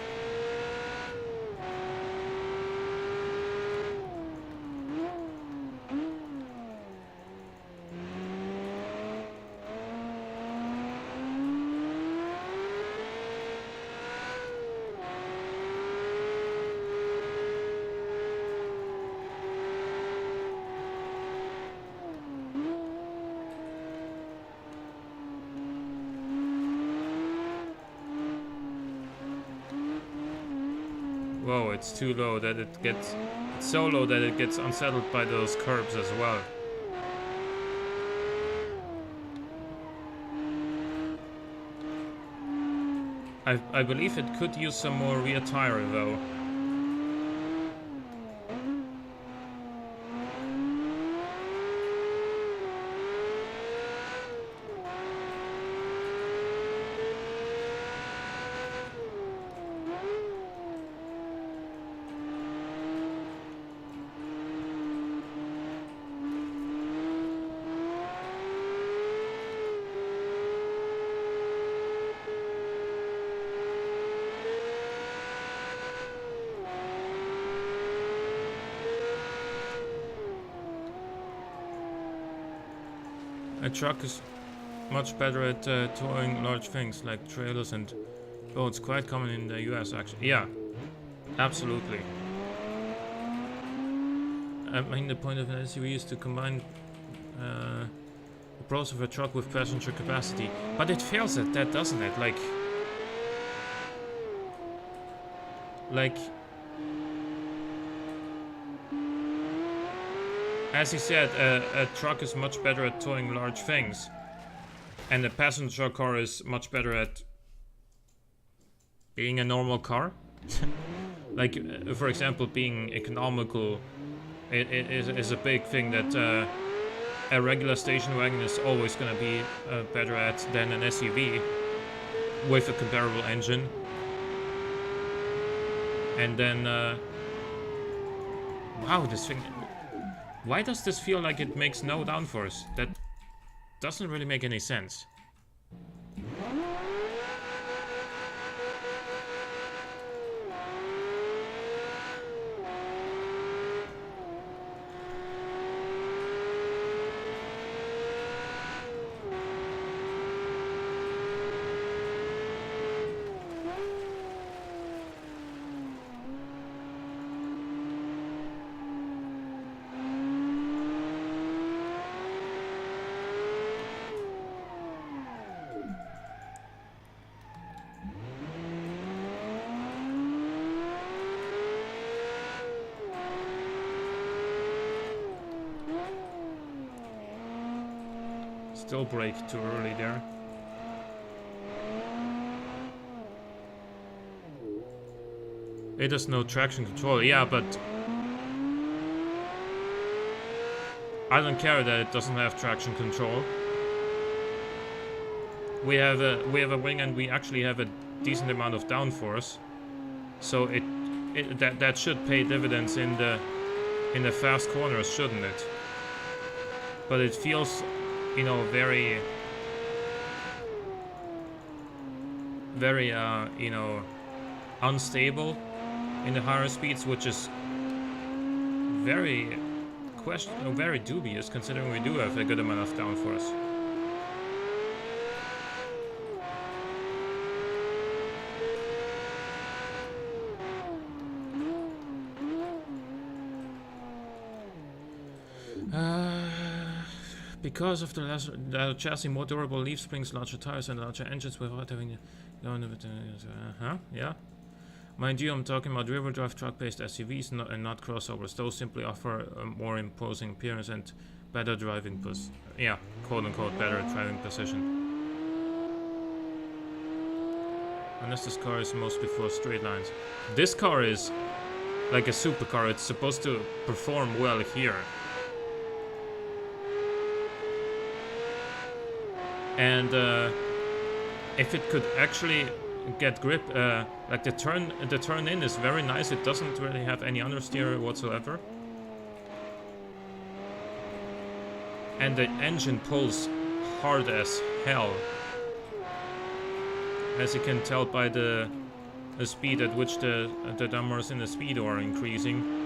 Whoa, it's too low that it gets... It's so low that it gets unsettled by those curbs as well. I believe it could use some more rear tire though. A truck is much better at towing large things like trailers and boats. Quite common in the US actually. Yeah, absolutely. I mean, the point of an SUV is to combine the pros of a truck with passenger capacity. But it fails at that, doesn't it? Like... As he said, a truck is much better at towing large things, and a passenger car is much better at being a normal car. Like, for example, being economical is a big thing that a regular station wagon is always going to be better at than an SUV with a comparable engine. And then, wow, this thing... Why does this feel like it makes no downforce? That doesn't really make any sense. still brake too early there. It has no traction control. Yeah, but I don't care that it doesn't have traction control. We have a wing, and we actually have a decent amount of downforce, so that should pay dividends in the fast corners, shouldn't it? But it feels, you know, very you know, unstable in the higher speeds, which is very dubious considering we do have a good amount of downforce. Because of the chassis more durable, leaf springs, larger tires, and larger engines without having yeah. Mind you, I'm talking about rear-wheel drive truck-based SUVs and not crossovers. Those simply offer a more imposing appearance and better driving quote-unquote better driving position. Unless this car is mostly for straight lines. This car is like a supercar. It's supposed to perform well here. And if it could actually get grip, like the turn in is very nice. It doesn't really have any understeer whatsoever, and the engine pulls hard as hell, as you can tell by the speed at which the numbers in the speed are increasing.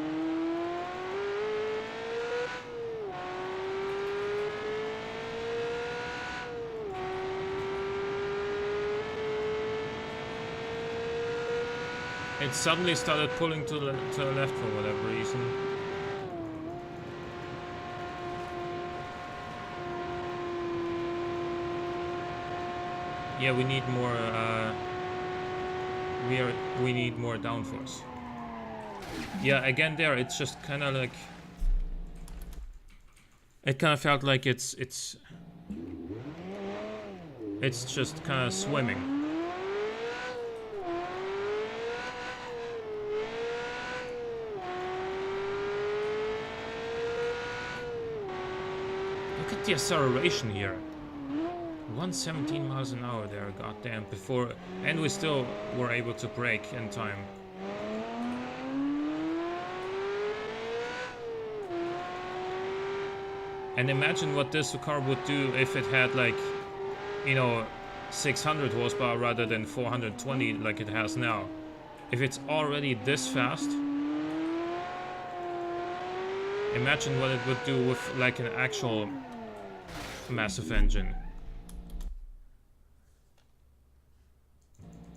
It suddenly started pulling to the left for whatever reason. Yeah, we need more. We need more downforce. Yeah, again there, it's just kind of like. It kind of felt like it's just kind of swimming. Look at the acceleration here. 117 miles an hour there, goddamn, before, and we still were able to brake in time. And imagine what this car would do if it had, like, you know, 600 horsepower rather than 420 like it has now. If it's already this fast, imagine what it would do with, like, an actual massive engine.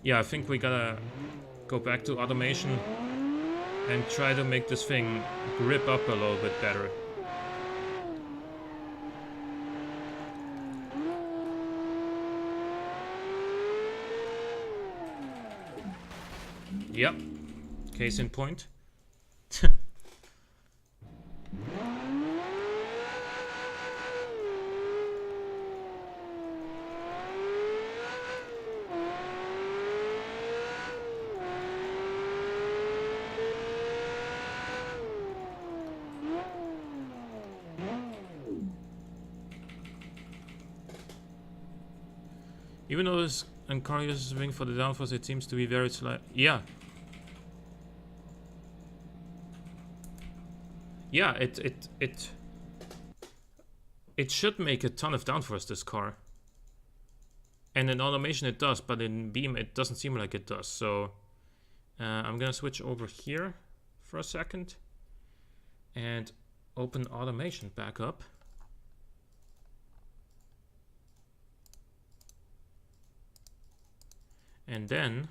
Yeah, I think we gotta go back to automation and try to make this thing grip up a little bit better. Yep, case in point. Even though this car uses wing for the downforce, it seems to be very slight. Yeah. Yeah, it should make a ton of downforce, this car. And in automation it does, but in Beam it doesn't seem like it does. So I'm gonna switch over here for a second and open automation back up. And then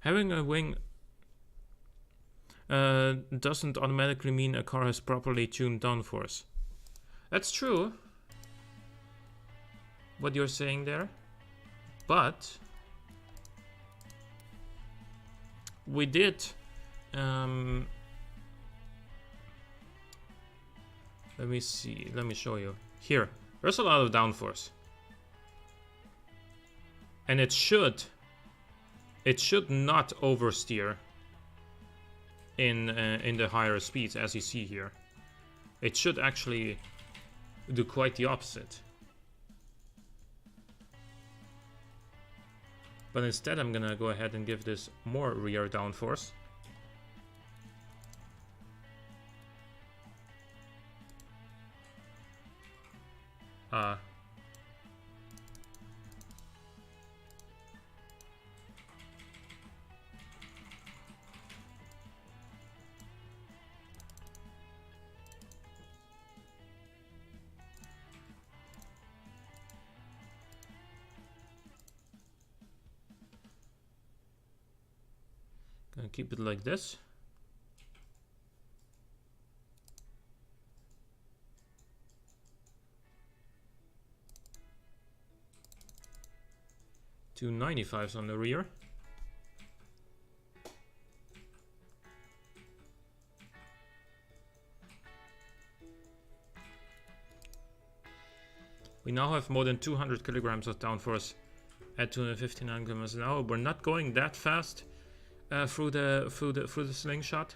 having a wing doesn't automatically mean a car has properly tuned downforce. That's true, what you're saying there, but we did Let me see. Let me show you. Here, there's a lot of downforce, and it should not oversteer in the higher speeds, as you see here. It should actually do quite the opposite. But instead, I'm gonna go ahead and give this more rear downforce. Gonna keep it like this. Two 95s on the rear. We now have more than 200 kilograms of downforce at 259 kilometers an hour. We're not going that fast through the slingshot.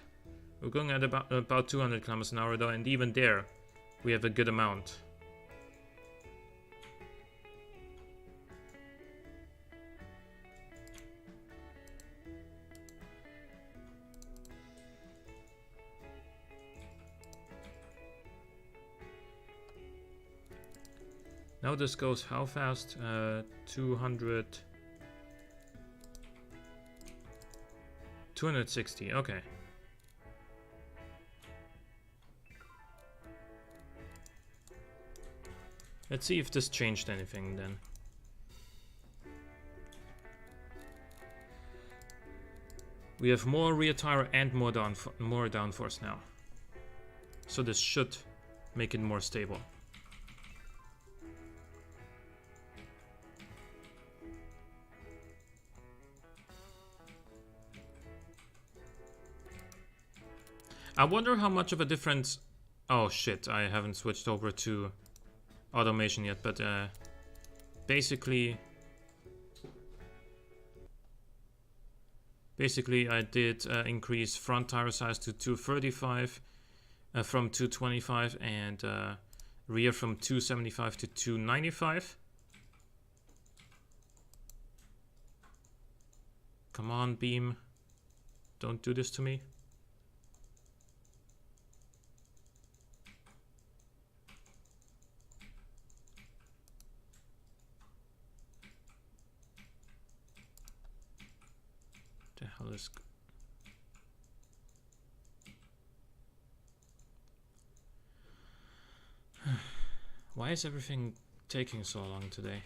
We're going at about 200 kilometers an hour though, and even there, we have a good amount. Now this goes how fast? 260, okay. Let's see if this changed anything then. We have more rear tire and more downforce now. So this should make it more stable. I wonder how much of a difference... Oh shit, I haven't switched over to automation yet, but basically I did increase front tire size to 235 from 225 and rear from 275 to 295. Come on, Beam. Don't do this to me. The hell is... Why is everything taking so long today?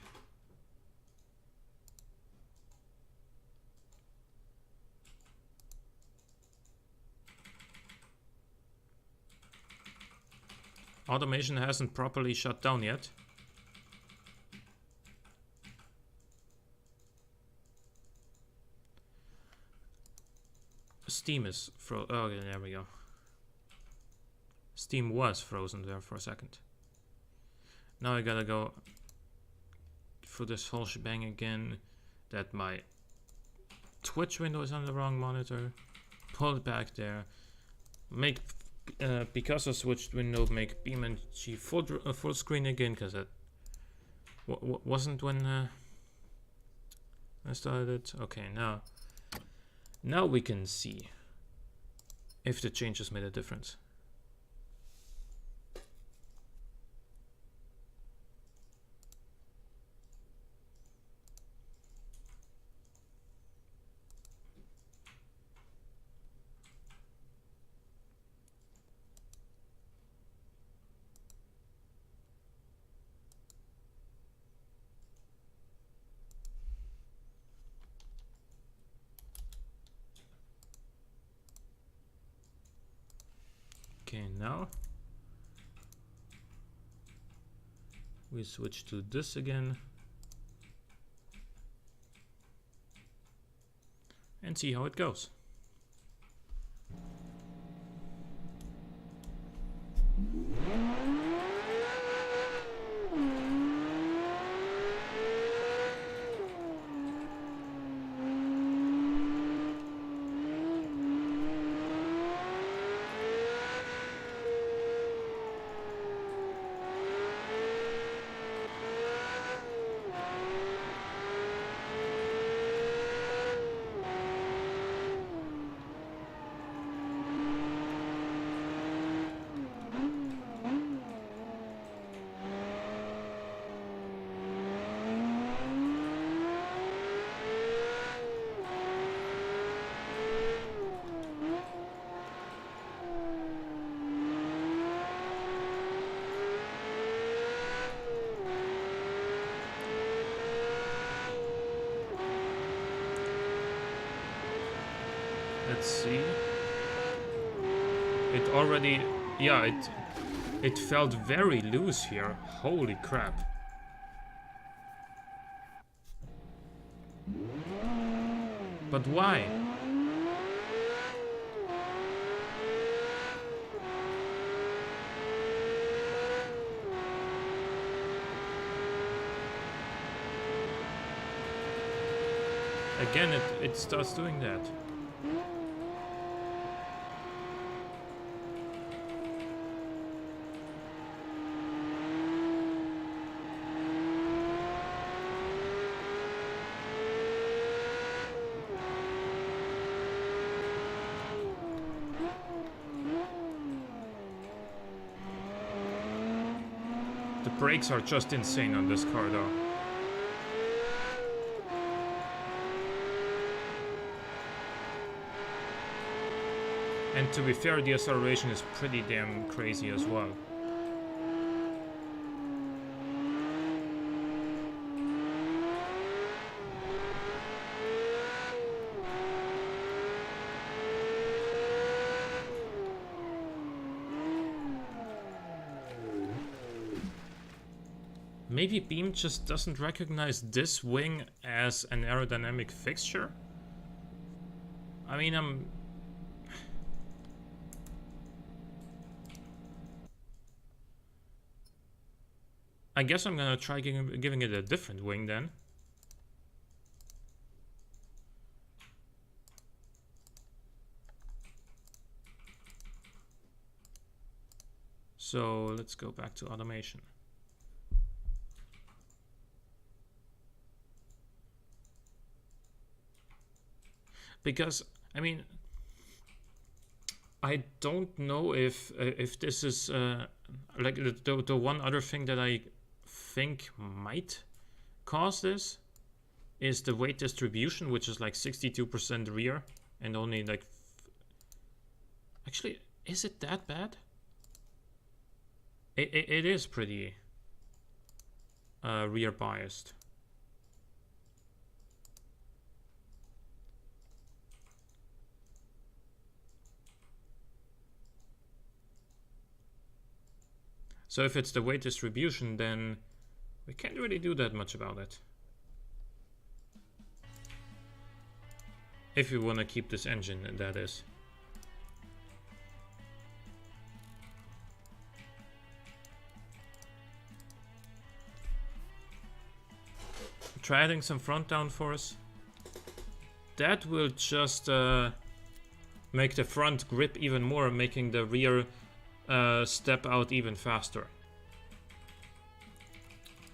Automation hasn't properly shut down yet. Steam is frozen. Oh, yeah, there we go. Steam was frozen there for a second. Now I gotta go through this whole shebang again. That my Twitch window is on the wrong monitor. Pull it back there. Make because I switched window, make BeamNG full screen again, because that wasn't when I started it. Okay, now we can see if the changes made a difference. Okay, now we switch to this again and see how it goes. already, yeah, it felt very loose here. Holy crap. But why? Again, it starts doing that. The brakes are just insane on this car though. And to be fair, the acceleration is pretty damn crazy as well. Maybe Beam just doesn't recognize this wing as an aerodynamic fixture? I mean, I guess I'm gonna try giving it a different wing then. So let's go back to automation. Because, I mean, I don't know if this is like the one other thing that I think might cause this is the weight distribution, which is like 62% rear and only like actually, is it that bad? It is pretty rear biased. So if it's the weight distribution, then we can't really do that much about it. If we want to keep this engine, that is. Try adding some front downforce. That will just make the front grip even more, making the rear step out even faster.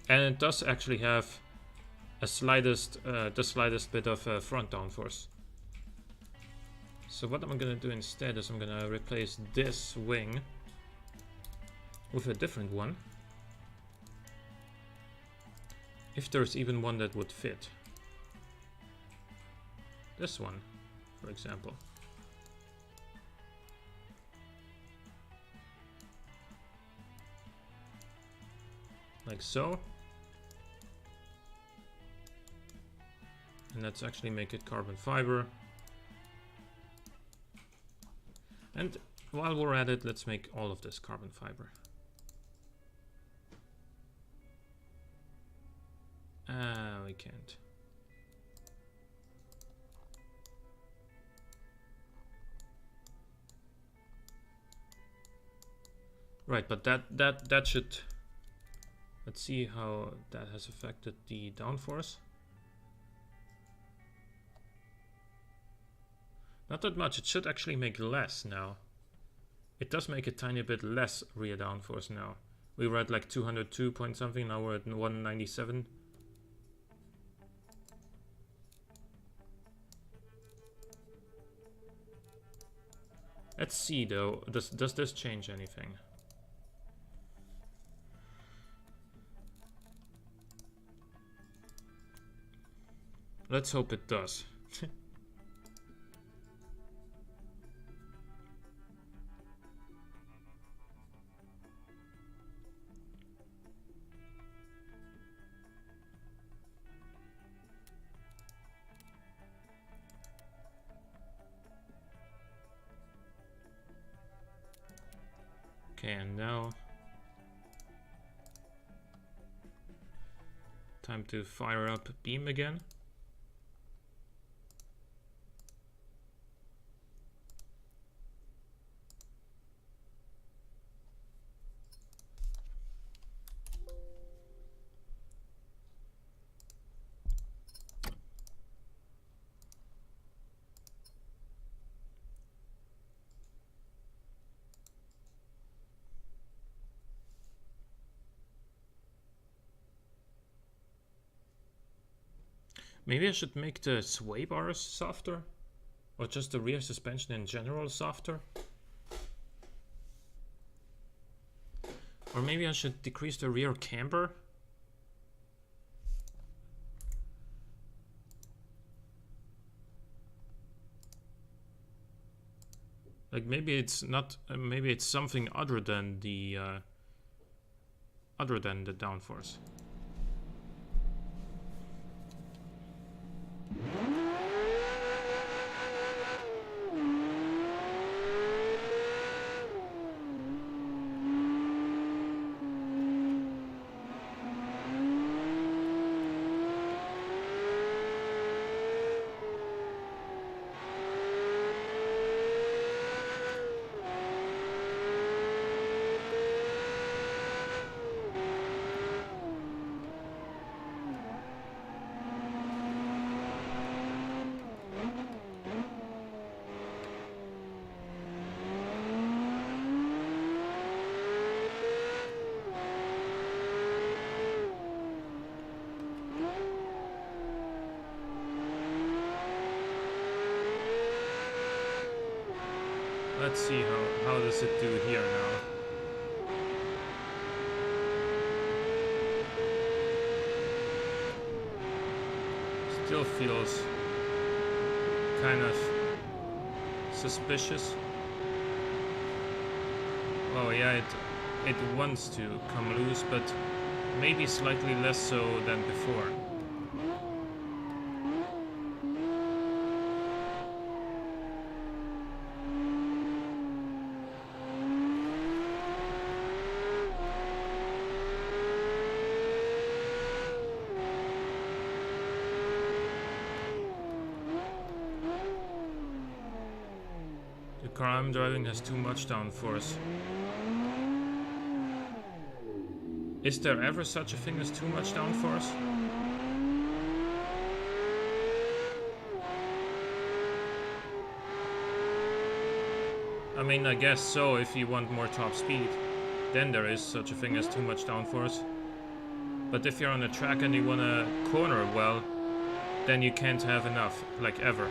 And it does actually have a the slightest bit of front downforce. So what I'm gonna do instead is I'm gonna replace this wing with a different one. If there's even one that would fit. This one, for example. Like so. And let's actually make it carbon fiber. And while we're at it, let's make all of this carbon fiber. We can't. Right, but that should. Let's see how that has affected the downforce. Not that much. It should actually make less now. It does make a tiny bit less rear downforce now. We were at like 202 point something. Now we're at 197. Let's see though. Does this change anything? Let's hope it does. Okay, and now time to fire up Beam again. Maybe I should make the sway bars softer, or just the rear suspension in general softer. Or maybe I should decrease the rear camber. Like maybe it's not, maybe it's something other than the downforce. Let's see how does it do here now. Still feels kind of suspicious. Oh yeah, it wants to come loose, but maybe slightly less so than before. The car I'm driving has too much downforce. Is there ever such a thing as too much downforce? I mean, I guess so, if you want more top speed. Then there is such a thing as too much downforce. But if you're on a track and you wanna corner well, then you can't have enough, like ever.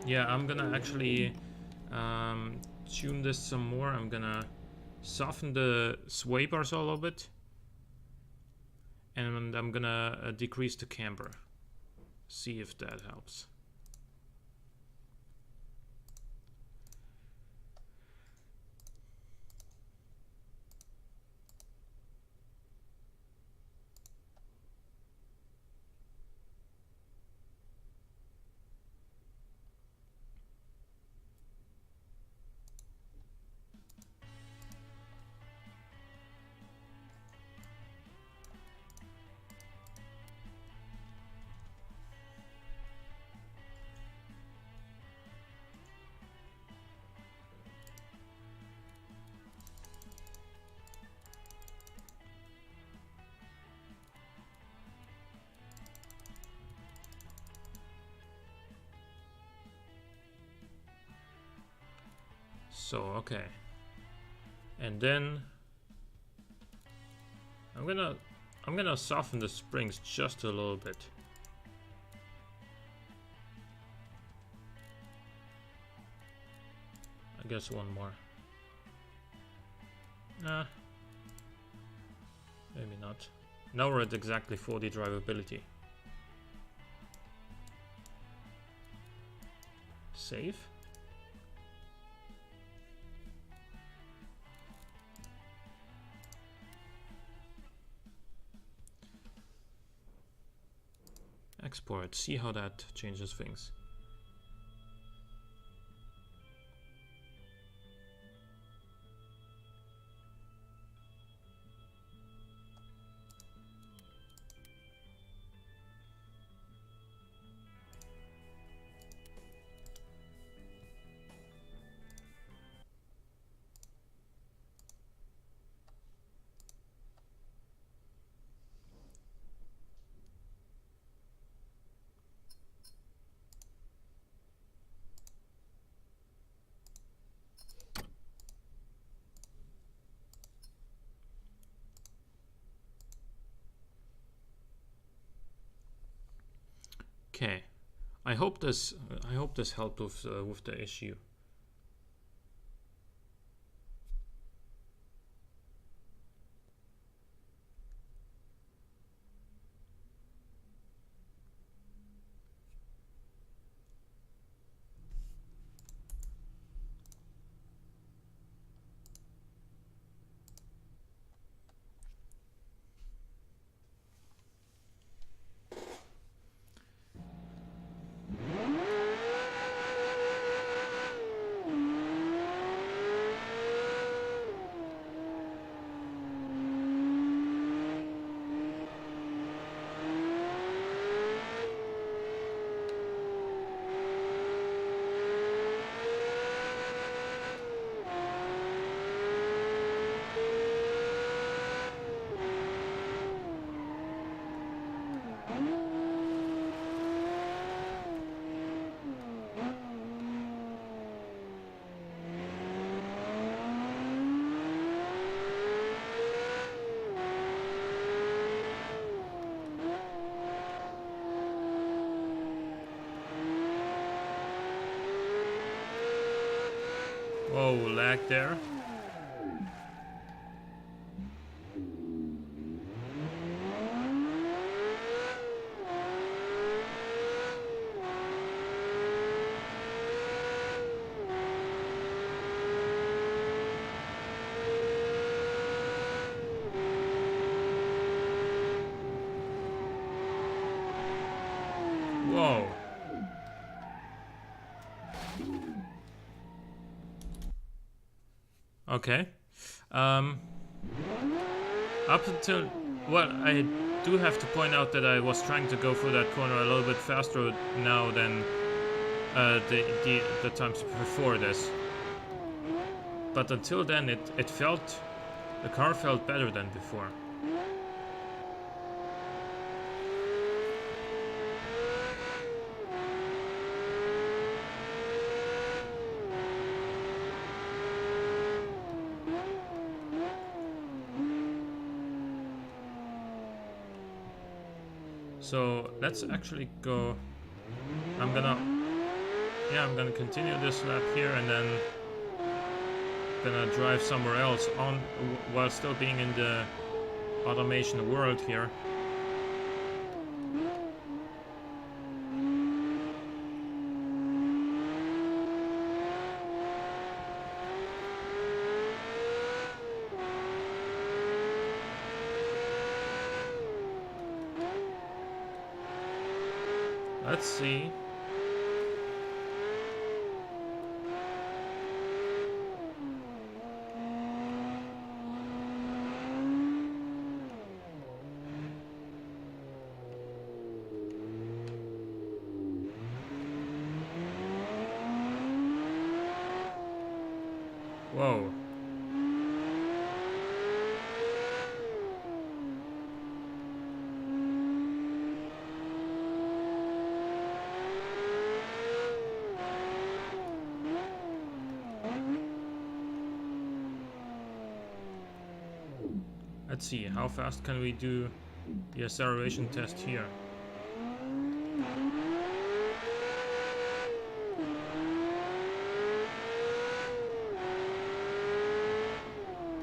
Yeah, I'm gonna actually tune this some more. I'm gonna soften the sway bars a little bit, and I'm gonna decrease the camber. See if that helps. So okay, and then I'm gonna soften the springs just a little bit. I guess one more. Maybe not. Now we're at exactly 40 drivability. Save. Export, see how that changes things. Okay, I hope this helped with the issue. Whoa, lag there. Whoa. Okay. Up until... Well, I do have to point out that I was trying to go through that corner a little bit faster now than the times before this. But until then, the car felt better than before. So let's actually go. I'm gonna continue this lap here and then gonna drive somewhere else on while still being in the automation world here. Let's see. Whoa. Let's see, how fast can we do the acceleration test here?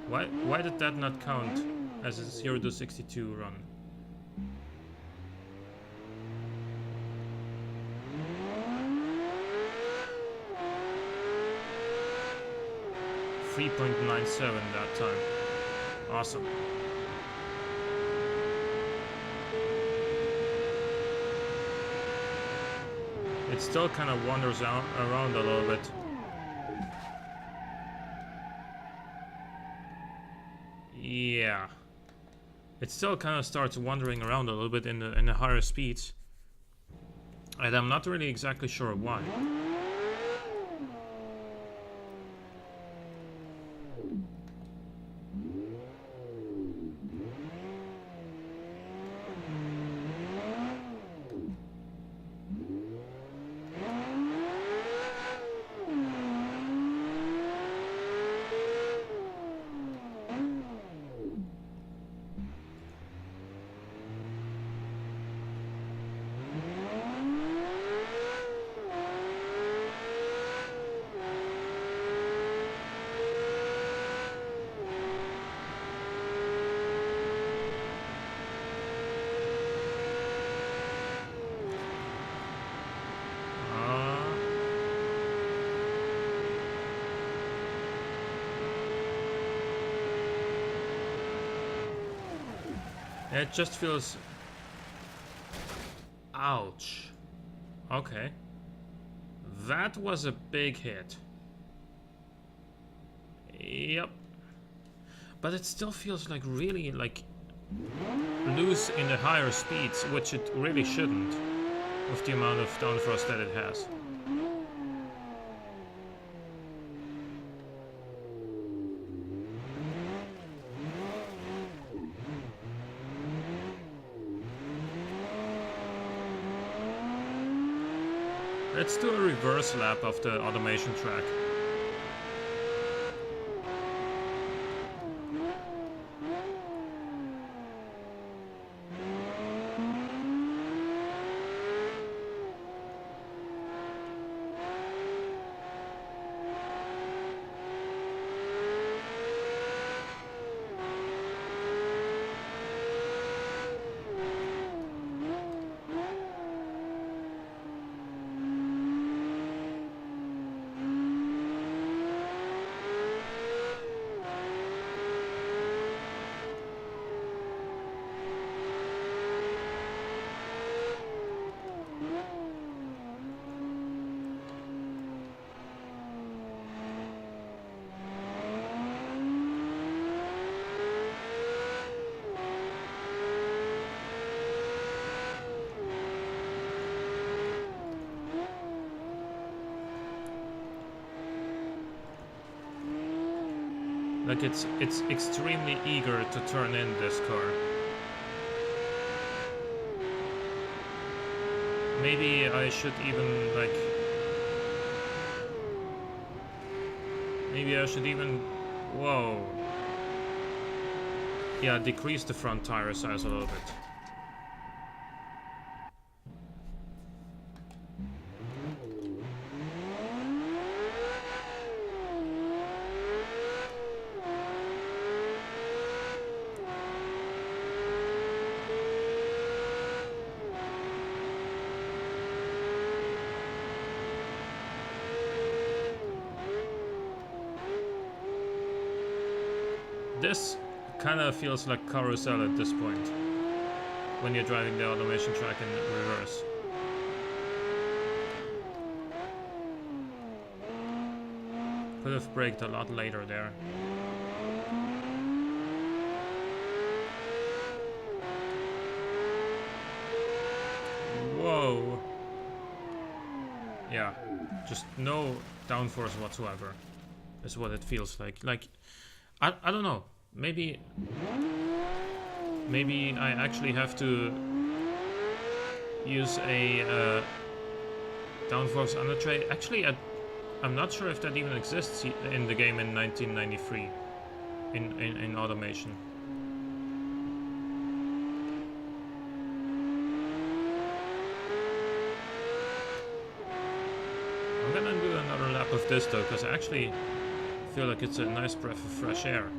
Why did that not count as a 0 to 62 run. .97 that time. Awesome. It still kind of wanders around a little bit. Yeah. It still kind of starts wandering around a little bit in the higher speeds. And I'm not really exactly sure why. It just feels... Ouch. Okay. That was a big hit. Yep. But it still feels like really like loose in the higher speeds, which it really shouldn't, with the amount of downforce that it has. Let's do a reverse lap of the automation track. Like it's extremely eager to turn in this car. Maybe I should even like... Maybe I should even... Whoa. Yeah, decrease the front tire size a little bit. This kind of feels like carousel at this point, when you're driving the automation track in reverse. Could have braked a lot later there. Whoa. Yeah, just no downforce whatsoever is what it feels like. Like, I don't know. Maybe I actually have to use a downforce under tray. Actually, I'm not sure if that even exists in the game in 1993 in automation. I'm gonna do another lap of this though, because I actually feel like it's a nice breath of fresh air.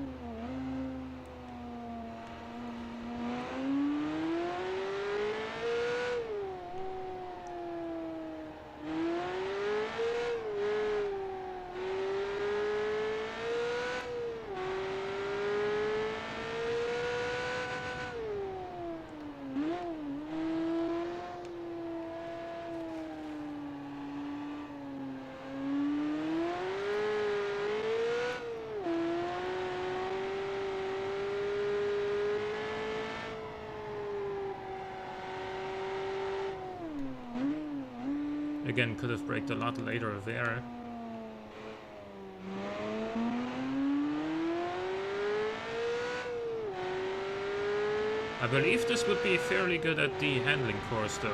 Again, could have braked a lot later there. I believe this would be fairly good at the handling course though.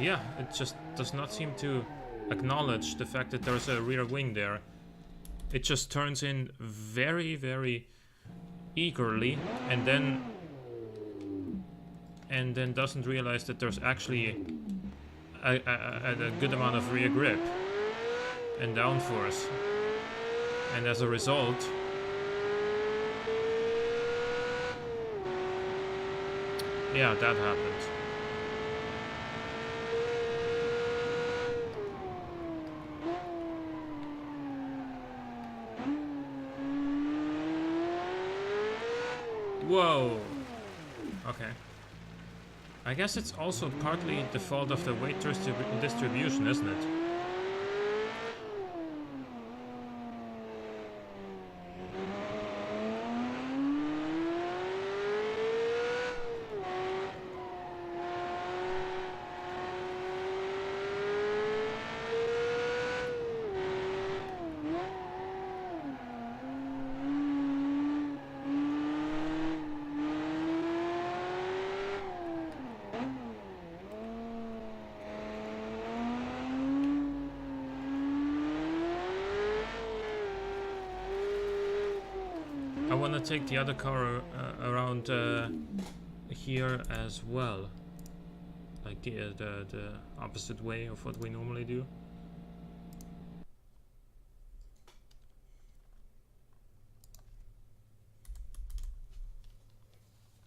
Yeah, it just does not seem to acknowledge the fact that there's a rear wing there. It just turns in very, very eagerly and then doesn't realize that there's actually a good amount of rear grip and downforce. And as a result, yeah, that happened. Whoa! Okay. I guess it's also partly the fault of the weight distribution, isn't it? I want to take the other car around here as well, like the opposite way of what we normally do.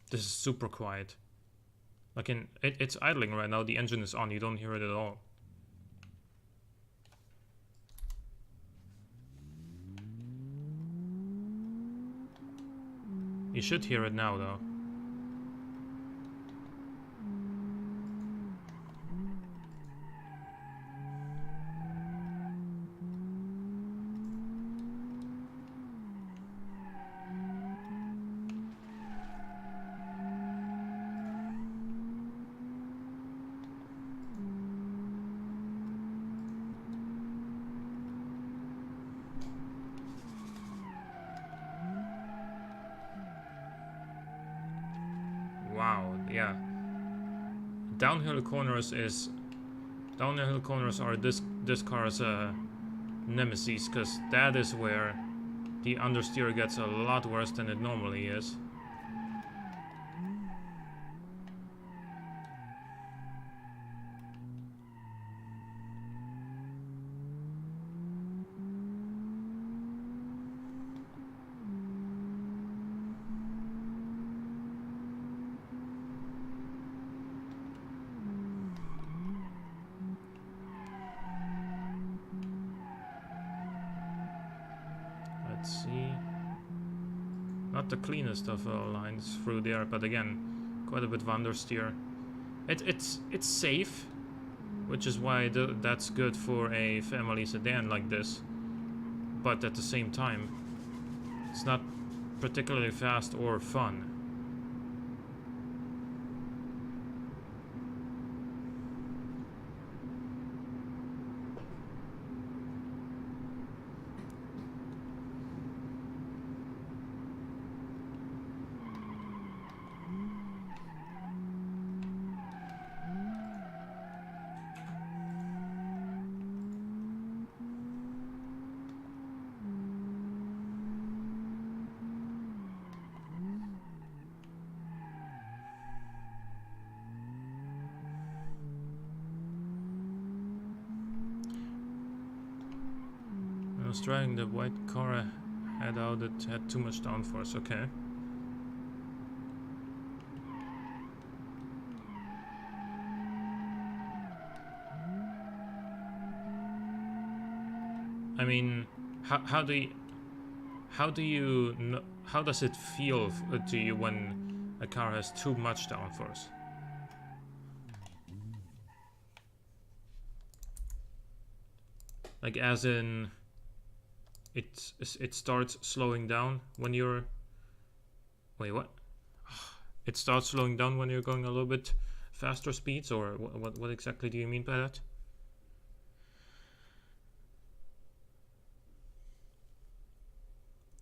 This is super quiet. Like it's idling right now. The engine is on. You don't hear it at all. You should hear it now, though. Wow, yeah. Downhill corners are this car's nemesis, because that is where the understeer gets a lot worse than it normally is. Let's see. Not the cleanest of lines through there, but again, quite a bit of understeer. It's safe, which is why that's good for a family sedan like this. But at the same time, it's not particularly fast or fun. I was driving the white car ahead out, it had too much downforce, okay. I mean, how do how does it feel to you when a car has too much downforce? Like as in, it starts slowing down when you're... Wait, what? It starts slowing down when you're going a little bit faster speeds, or what exactly do you mean by that?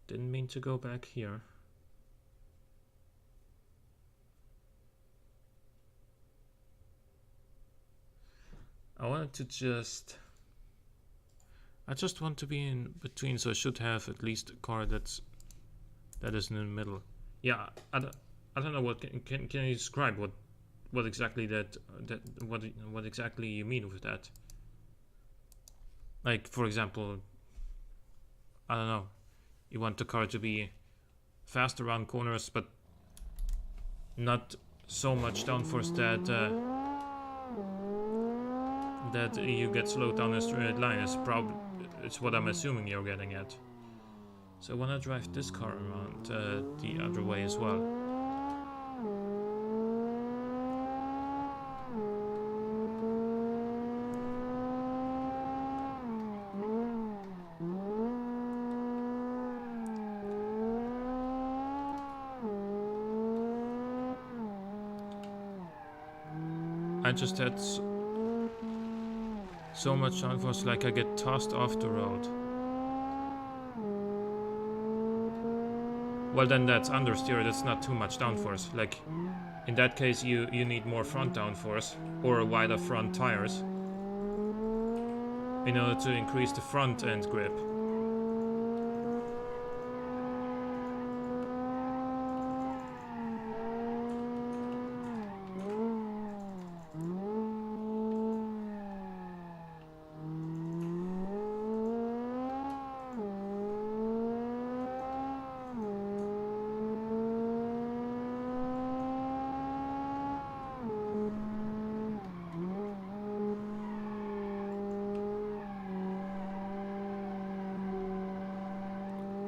Didn't mean to go back here. I wanted to just... I just want to be in between, so I should have at least a car that is in the middle. Yeah, I don't know what can you describe what exactly what exactly you mean with that? Like, for example, I don't know, you want the car to be fast around corners, but not so much downforce that you get slowed down a straight line. It's what I'm assuming you're getting at. So I want to drive this car around the other way as well. I just had so much downforce, like I get tossed off the road. Well, then that's understeer, that's not too much downforce. Like, in that case you need more front downforce, or wider front tires, in order to increase the front end grip.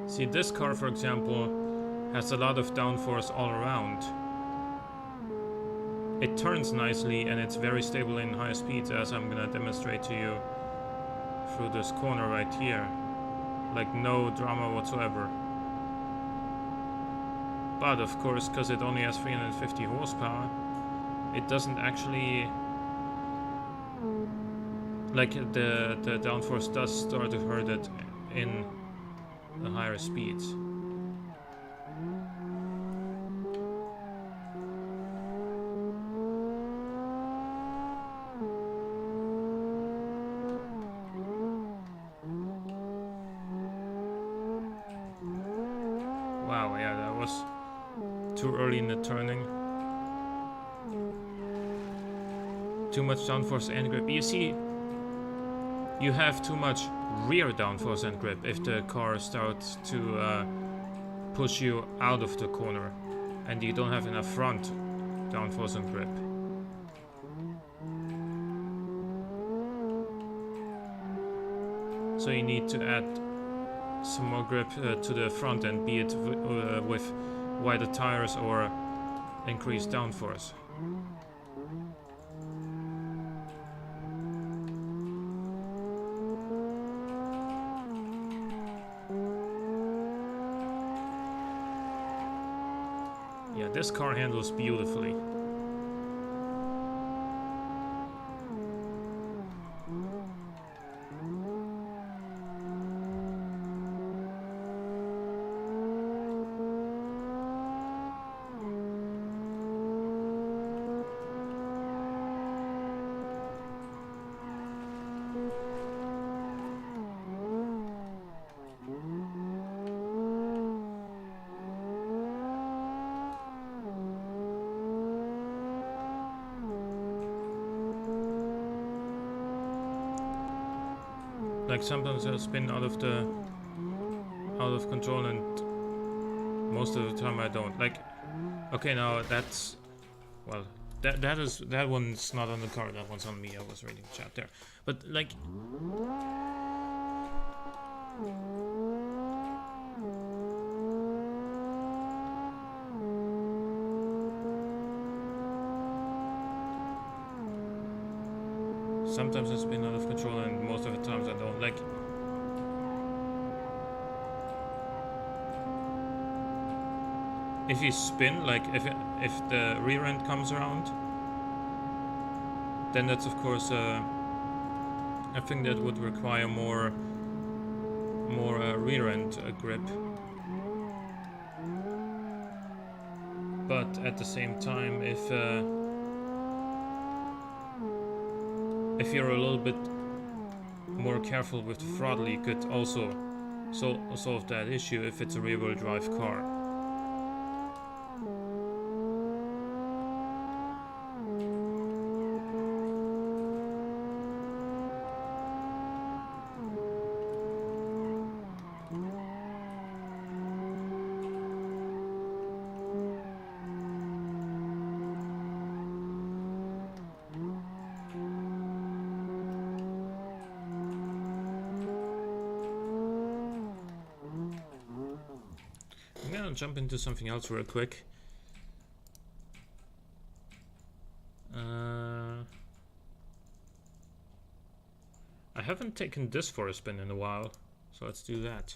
See, this car, for example, has a lot of downforce all around. It turns nicely and it's very stable in high speeds, as I'm gonna demonstrate to you through this corner right here. Like, no drama whatsoever. But of course, because it only has 350 horsepower, it doesn't actually... Like, the downforce does start to hurt it in the higher speeds. Wow, yeah, that was too early in the turning. Too much downforce and grip. You see, you have too much rear downforce and grip if the car starts to push you out of the corner, and you don't have enough front downforce and grip. So you need to add some more grip to the front end, be it with wider tires or increased downforce. Yeah, this car handles beautifully. Like, sometimes I spin out of control, and most of the time I don't. Like, okay, now that's, well, that one's not on the car, that one's on me. I was reading the chat there. But like, Sometimes I spin out of control, and most of the times I don't. Like, if you spin, like if the rear end comes around, then that's of course a thing that would require more rear end grip. But at the same time, if you're a little bit more careful with the throttle, you could also solve that issue if it's a rear-wheel drive car. I'm gonna jump into something else real quick. I haven't taken this for a spin in a while, so let's do that.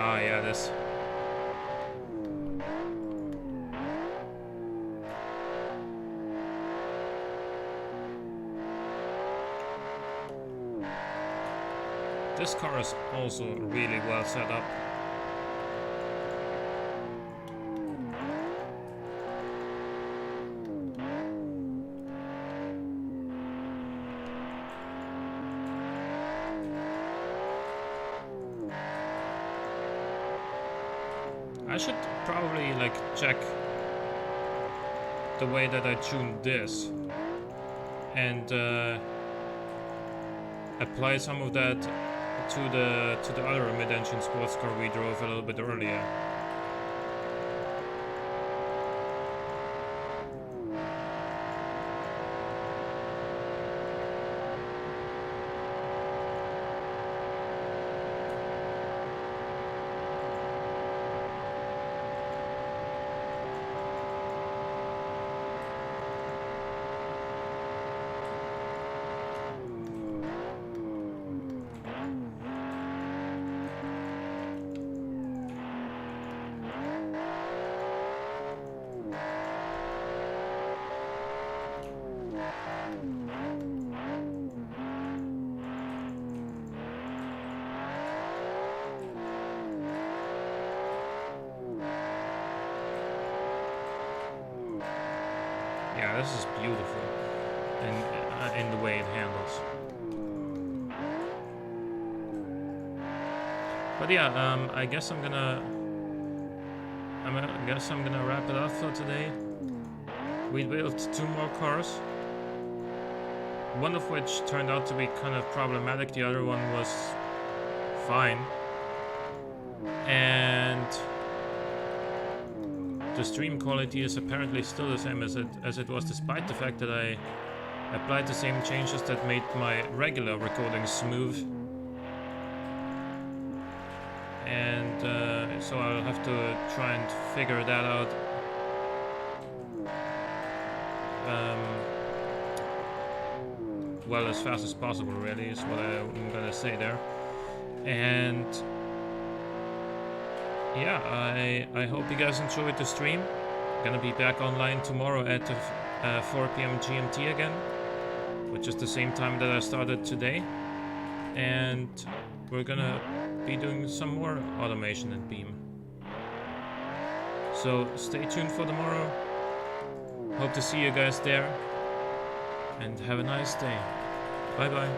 Ah, yeah, this. This car is also really well set up. I should probably like check the way that I tuned this and apply some of that to the other mid-engine sports car we drove a little bit earlier. Yeah, this is beautiful in the way it handles. But yeah, I guess I'm gonna wrap it up for today. We built 2 more cars, one of which turned out to be kind of problematic. The other one was fine, and the stream quality is apparently still the same as it was, despite the fact that I applied the same changes that made my regular recording smooth. And so I'll have to try and figure that out. Well, as fast as possible, really, is what I'm gonna say there. And yeah, I hope you guys enjoyed the stream. I'm gonna be back online tomorrow at 4 p.m. GMT again, which is the same time that I started today. And we're gonna be doing some more automation in Beam. So stay tuned for tomorrow. Hope to see you guys there. And have a nice day. Bye bye.